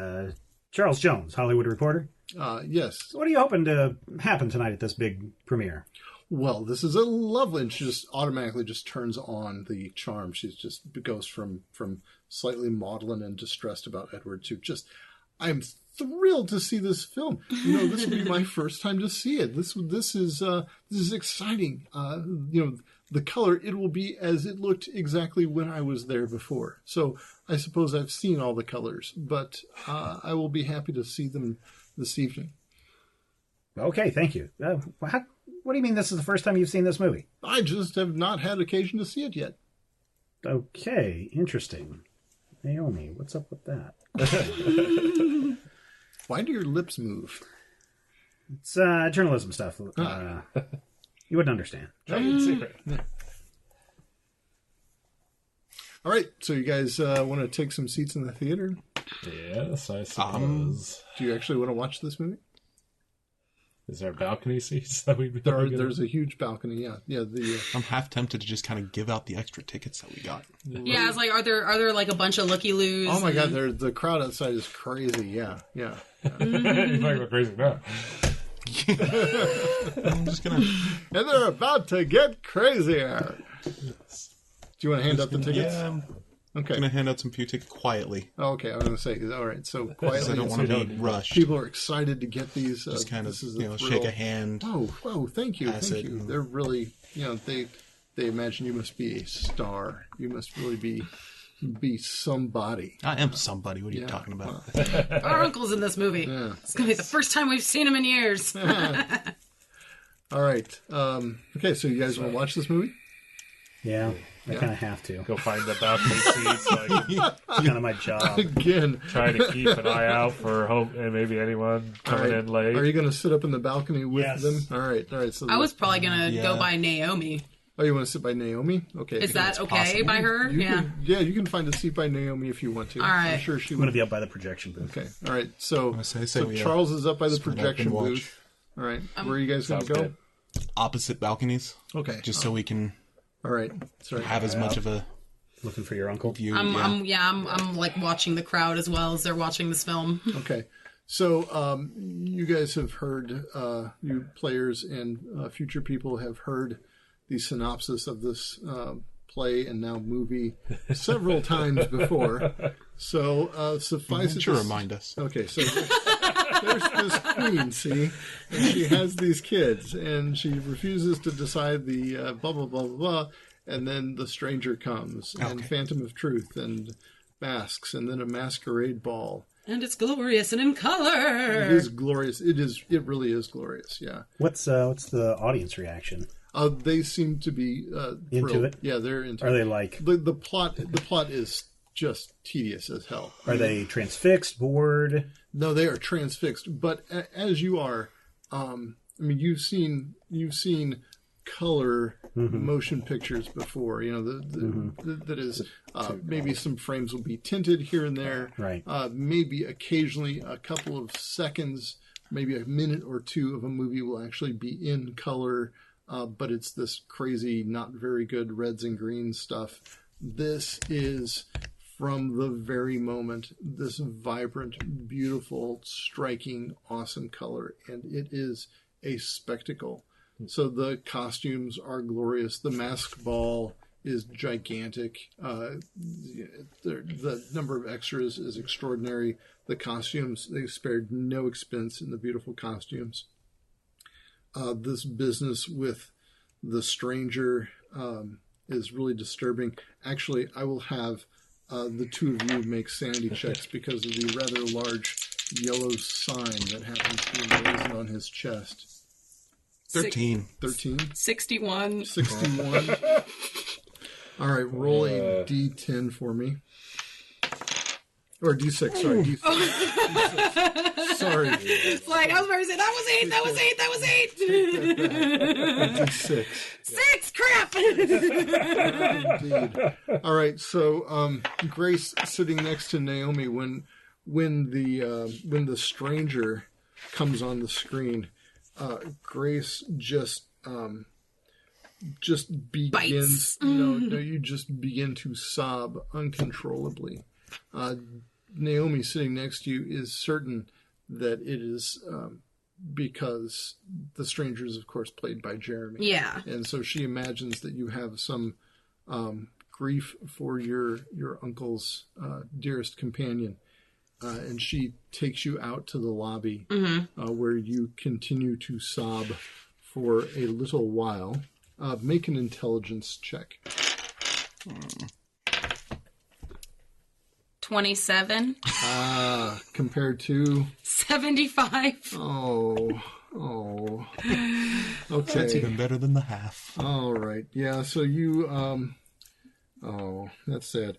Charles Jones, Hollywood reporter. Yes. What are you hoping to happen tonight at this big premiere? Well, this is a lovely, and she just automatically just turns on the charm. She's just goes from slightly maudlin and distressed about Edward to just, I'm thrilled to see this film. This will be my first time to see it. This is exciting. The color, it will be as it looked exactly when I was there before. So I suppose I've seen all the colors, but I will be happy to see them this evening. Okay, thank you. What do you mean this is the first time you've seen this movie? I just have not had occasion to see it yet. Okay, interesting. Naomi, what's up with that? Why do your lips move? It's journalism stuff. You wouldn't understand. Trade secret. All right, so you guys want to take some seats in the theater? Yes, I suppose. Do you actually want to watch this movie? Is there balcony seats that we'd be There's a huge balcony, yeah. I'm half tempted to just kind of give out the extra tickets that we got. Yeah, I was like, are there like a bunch of looky-loos? Oh my god, the crowd outside is crazy, yeah. You're talking about crazy now. I'm just gonna... And they're about to get crazier. Do you want to hand out the tickets? Yeah, I'm Okay. gonna hand out some few tickets quietly. Oh, okay, I was going to say, all right, so Because quietly. I don't want to be rushed. People are excited to get these. Just kind of, this is a thrill. shake a hand. Oh, thank you, Pass thank it you. and- They're really, they imagine you must be a star. You must really be somebody. I am somebody. What are you talking about? Our uncle's in this movie. Yeah. It's gonna be the first time we've seen him in years. All right. Okay, so you guys want to watch this movie? Yeah, I kind of have to. Go find the balcony seats. Like, It's kind of my job. Again. trying to keep an eye out for hope and maybe anyone coming in late. Are you going to sit up in the balcony with Yes. them? All right. So I was probably gonna go Yeah. by Naomi. Oh, you want to sit by Naomi? Okay. Is that okay possible. by her? You Yeah. can, you can find a seat by Naomi if you want to. All right. I'm sure she I'm going would. to be up by the projection booth. Okay. All right. So, gonna say we, Charles is up by the split up projection and watch. booth. All right. Where are you guys going to Sounds go? good. Opposite balconies, Okay. just so we can All right. Sorry. have as much of a Looking for your uncle. view. I'm like watching the crowd as well as they're watching this film. Okay. So you guys have heard, you players and future people have heard the synopsis of this play and now movie several times before. So suffice it to to remind us. Okay, so there's this queen, see, and she has these kids, and she refuses to decide the blah blah blah blah blah, and then the stranger comes, and Phantom of Truth, and masks, and then a masquerade ball. And it's glorious and in color. It is glorious. It really is glorious. Yeah. What's the audience reaction? They seem to be Into thrilled. it? Yeah, they're into Are it. they like? The plot is just tedious as hell. Are they transfixed, bored? No, they are transfixed. But as you are, I mean, you've seen color motion pictures before. You know, that is maybe some frames will be tinted here and there. Right. Maybe occasionally a couple of seconds, maybe a minute or two of a movie will actually be in color. But it's this crazy, not very good reds and greens stuff. This is, from the very moment, this vibrant, beautiful, striking, awesome color. And it is a spectacle. So the costumes are glorious. The mask ball is gigantic. The number of extras is extraordinary. The costumes, they spared no expense in the beautiful costumes. This business with the stranger is really disturbing. Actually, I will have the two of you make sanity checks because of the rather large yellow sign that happens to be emblazoned on his chest. 13. 61. 61. All right, roll a d10 for me. Or d6, sorry. D6. D6. Sorry. It's like, I was about to say, that was 8. D6. 6, crap! Indeed. All right, so Grace sitting next to Naomi when the stranger comes on the screen, Grace just begins. Bites. No, you just begin to sob uncontrollably. Naomi sitting next to you is certain that it is because the stranger is, of course, played by Jeremy. Yeah. And so she imagines that you have some grief for your uncle's dearest companion. And she takes you out to the lobby where you continue to sob for a little while. Make an intelligence check. 27. Compared to 75. Oh. Okay. That's even better than the half. All right. Yeah. So you that's sad.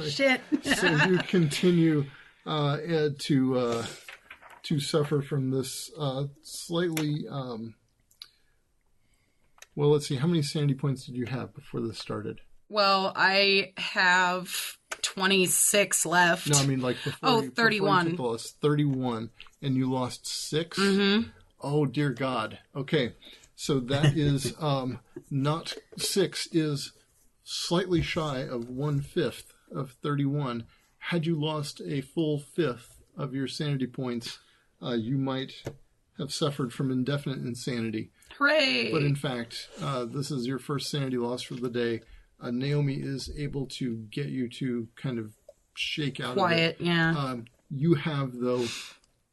Shit. So you continue to suffer from this slightly. Well, let's see. How many sanity points did you have before this started? Well, I have 26 left. No, I mean like before. 31. Before you took the loss, 31, and you lost 6. Oh dear God. Okay, so that is not 6 is slightly shy of 1/5 of 31. Had you lost a full 5th of your sanity points, you might have suffered from indefinite insanity. Hooray! But in fact, this is your first sanity loss for the day. Naomi is able to get you to kind of shake out Quiet, of it. yeah. You have, though,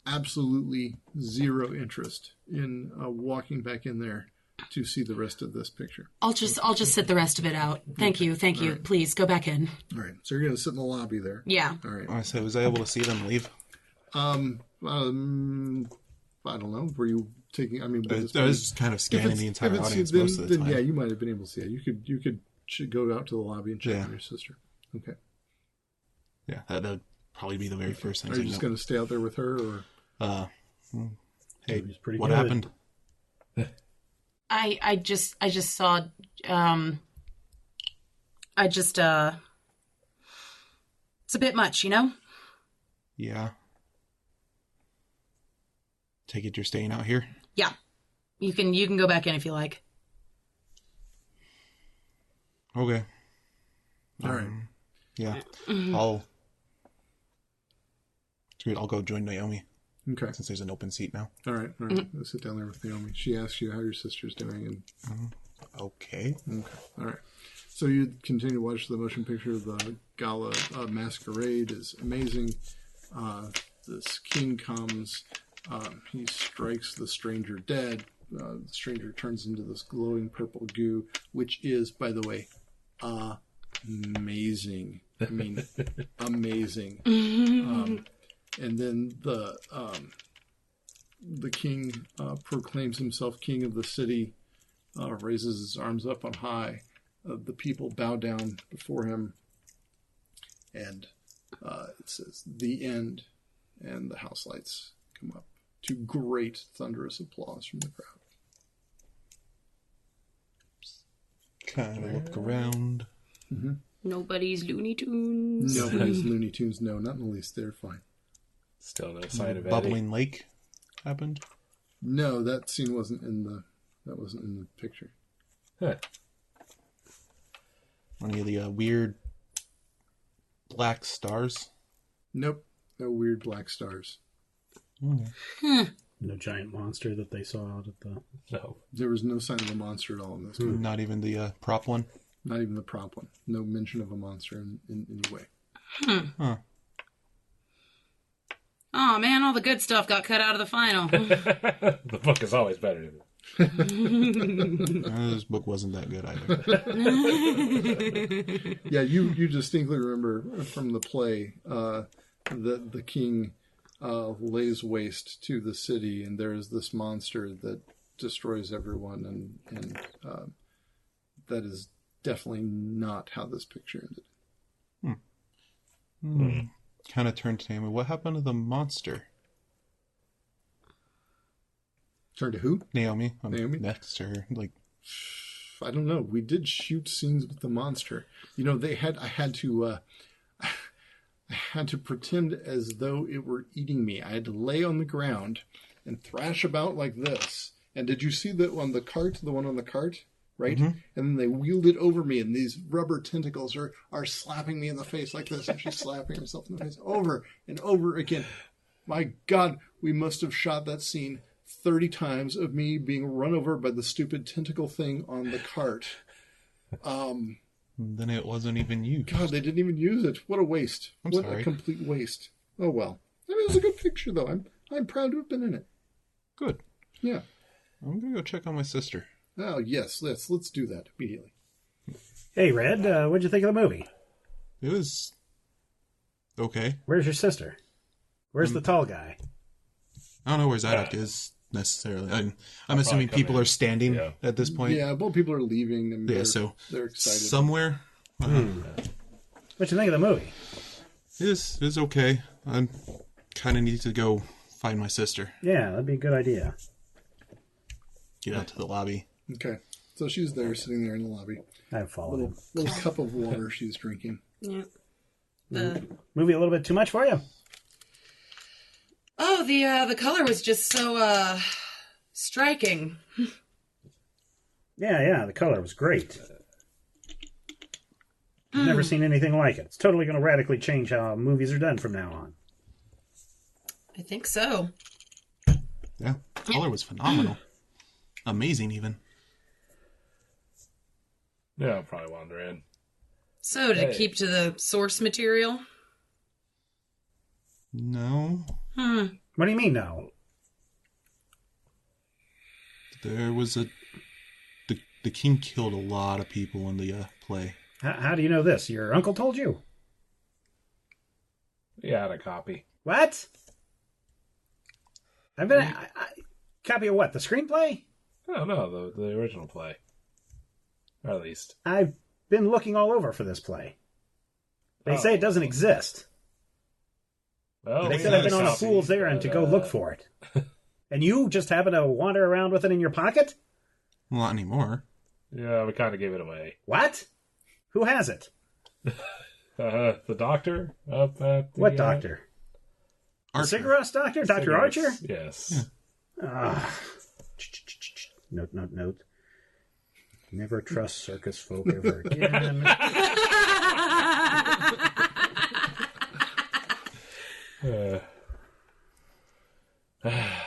absolutely zero interest in walking back in there to see the rest of this picture. I'll just sit the rest of it out. Thank you. Right. Please go back in. All right. So you're going to sit in the lobby there. Yeah. All right. I said, was I able to see them leave? I don't know. Were you taking? I mean, I was kind of scanning the entire audience most of the time. Yeah, you might have been able to see it. You could go out to the lobby and check on your sister. Okay. Yeah, that'd probably be the very first thing. Are you just going to stay out there with her, or? Hey, pretty what good. happened? I just saw it's a bit much, you know? Yeah. Take it you're staying out here? Yeah. You can go back in if you like. Okay. All right. Yeah. I'll go join Naomi Okay. since there's an open seat now. All right. Let's sit down there with Naomi. She asks you how your sister's doing, and Okay. all right. So you continue to watch the motion picture. The gala masquerade is amazing. This king comes. He strikes the stranger dead. The stranger turns into this glowing purple goo, which is, by the way, amazing. I mean, amazing. And then the king proclaims himself king of the city, raises his arms up on high. The people bow down before him, and it says, "The end," and the house lights come up to great thunderous applause from the crowd. Kind of look around. Nobody's Looney Tunes. Nobody's Looney Tunes. No, not in the least. They're fine. Still no sign of Eddie. Bubbling lake happened. No, that scene wasn't in the picture. Huh. Any of the weird black stars? Nope. No weird black stars. No giant monster that they saw out at the... No. There was no sign of a monster at all in this movie. Not even the prop one? Not even the prop one. No mention of a monster in any way. Huh. Oh man, all the good stuff got cut out of the final. The book is always better than This book wasn't that good either. Yeah, you distinctly remember from the play that the king lays waste to the city, and there is this monster that destroys everyone, and that is definitely not how this picture ended. Kind of turned to Naomi. What happened to the monster? Turn to who? Naomi. I'm Naomi? next to her. Like, I don't know. We did shoot scenes with the monster. You know, I had to pretend as though it were eating me. I had to lay on the ground and thrash about like this. And did you see that on the cart, the one on the cart? Right? And then they wheeled it over me, and these rubber tentacles are slapping me in the face like this. And she's slapping herself in the face over and over again. My God, we must have shot that scene 30 times of me being run over by the stupid tentacle thing on the cart. then it wasn't even you. God, they didn't even use it. What a waste. What sorry. a complete waste. Oh, well. I mean, it was a good picture, though. I'm proud to have been in it. Good. Yeah. I'm going to go check on my sister. Oh, yes. Let's do that immediately. Hey, Red, what'd you think of the movie? It was okay. Where's your sister? Where's the tall guy? I don't know where Zadok is necessarily. I'm assuming people are standing at this point. Yeah, well, people are leaving. And they're excited. Somewhere. What'd you think of the movie? It is okay. I kind of need to go find my sister. Yeah, that'd be a good idea. Get out to the lobby. Okay. So she's there, sitting there in the lobby. I've followed Little cup of water she's drinking. Yeah. Movie a little bit too much for you? Oh, the color was just so striking. Yeah, the color was great. I've never seen anything like it. It's totally going to radically change how movies are done from now on. I think so. Yeah, color was phenomenal. Amazing, even. Yeah, I'll probably wander in. So, did it keep to the source material? No. What do you mean, no? There was the king killed a lot of people in the play. How do you know this? Your uncle told you? Yeah, I had a copy. What? I've been... copy of what? The screenplay? Oh, no, the original play. Or at least. I've been looking all over for this play. They say it doesn't exist. Well, They said I've been on a fool's errand to go look for it. And you just happen to wander around with it in your pocket? Well, not anymore. Yeah, we kind of gave it away. What? Who has it? The doctor up at the... What doctor? The Archer. cigarette doctor? Dr. Archer? Yes. Note. Never trust circus folk ever again.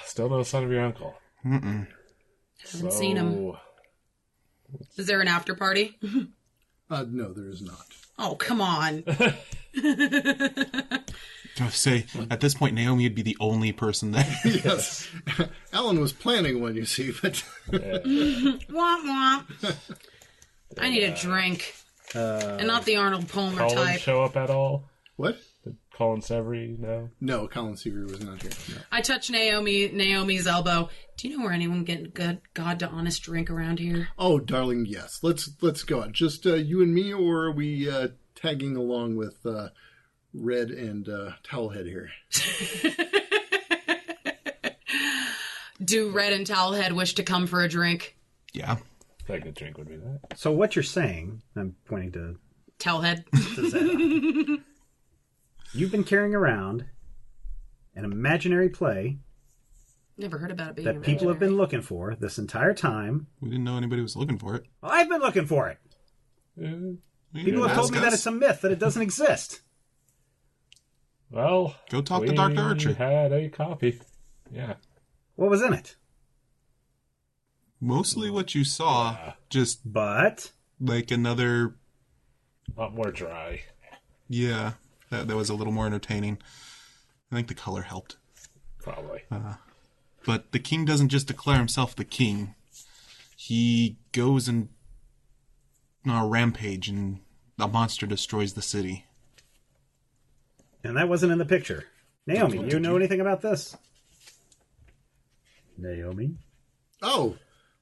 Still no sign of your uncle. Mm-mm. Haven't seen him. Is there an after party? No, there is not. Oh, come on. I say, at this point, Naomi would be the only person there. Yes. Alan was planning one, you see, but... Womp womp. I need a drink. And not the Arnold Palmer Colin type. show up at all? What? Did Colin Severy know? No, Colin Seaver was not here. No. I touched Naomi's elbow. Do you know where anyone can get good God to honest drink around here? Oh, darling, yes. Let's go on. Just you and me, or are we tagging along with Red and Towelhead here? Do Red and Towelhead wish to come for a drink? Yeah. A good drink would be that. So what you're saying, I'm pointing to Towelhead. Zed. You've been carrying around an imaginary play Never heard about it being that people have been looking for this entire time. We didn't know anybody was looking for it. Well, I've been looking for it. You People didn't have told ask me us. that it's a myth, that it doesn't exist. Well, Go talk to Dr. Archer. We had a copy. Yeah. What was in it? Mostly what you saw, just But like another... A lot more dry. Yeah, that was a little more entertaining. I think the color helped. Probably. But the king doesn't just declare himself the king. He goes on a rampage and a monster destroys the city. and that wasn't in the picture. Naomi, do you know anything about this? Naomi? Oh,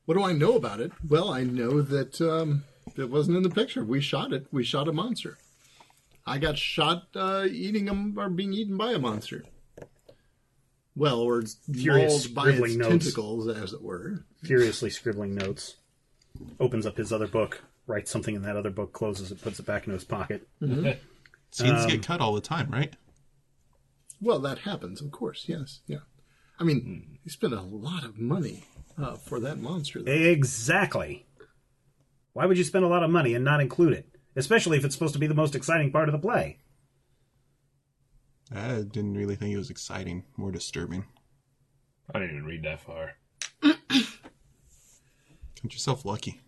what do I know about it? Well, I know that it wasn't in the picture. We shot it. We shot a monster. I got shot being eaten by a monster. Well, or Furious mauled by its scribbling notes. tentacles, as it were. Furiously scribbling notes. Opens up his other book, writes something in that other book, closes it, puts it back into his pocket. Scenes get cut all the time, right? Well, that happens, of course. Yes, yeah. I mean, he spent a lot of money for that monster. Exactly. Why would you spend a lot of money and not include it? Especially if it's supposed to be the most exciting part of the play. I didn't really think it was exciting, more disturbing. I didn't even read that far. Count yourself lucky.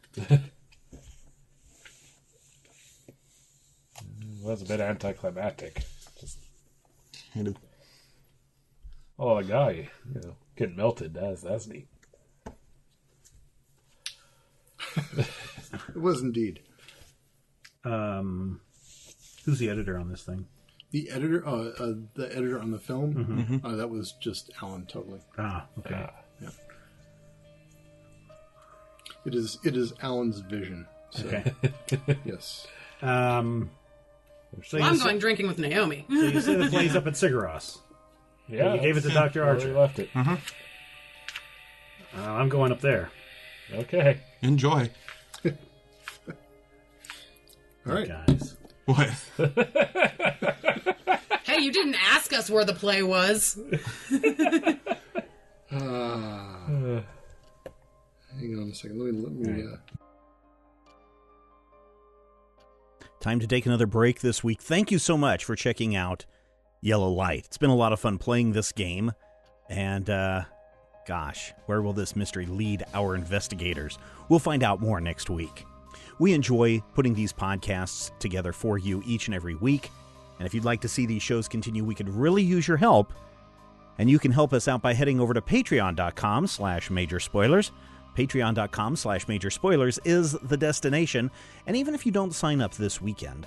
It was a bit anticlimactic. Just, Kind of. oh, the guy, getting melted. That's neat. It was indeed. Who's the editor on this thing? The editor on the film, that was just Alan, totally. Ah, okay. Yeah. It is Alan's vision. So, Okay. yes. So Well, you I'm say- going drinking with Naomi. So you say the play's up at Sigaros. Yeah, You gave it to that's Dr. where Archer. we left it. I'm going up there. Okay. Enjoy. All right. Guys. What? Hey, you didn't ask us where the play was. Hang on a second. Let me Time to take another break this week. Thank you so much for checking out Yellow Light. It's been a lot of fun playing this game. And, gosh, where will this mystery lead our investigators? We'll find out more next week. We enjoy putting these podcasts together for you each and every week. And if you'd like to see these shows continue, we could really use your help. And you can help us out by heading over to patreon.com/majorspoilers. Patreon.com/majorspoilers is the destination. And even if you don't sign up this weekend,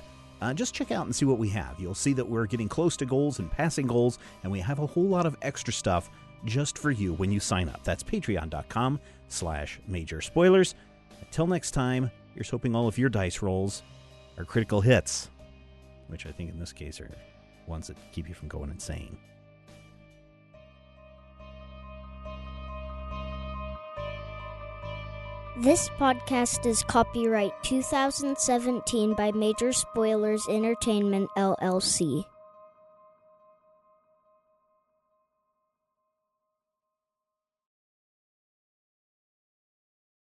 just check out and see what we have. You'll see that we're getting close to goals and passing goals, and we have a whole lot of extra stuff just for you when you sign up. That's patreon.com/majorspoilers. Until next time, here's hoping all of your dice rolls are critical hits, which I think in this case are ones that keep you from going insane. This podcast is copyright 2017 by Major Spoilers Entertainment, LLC.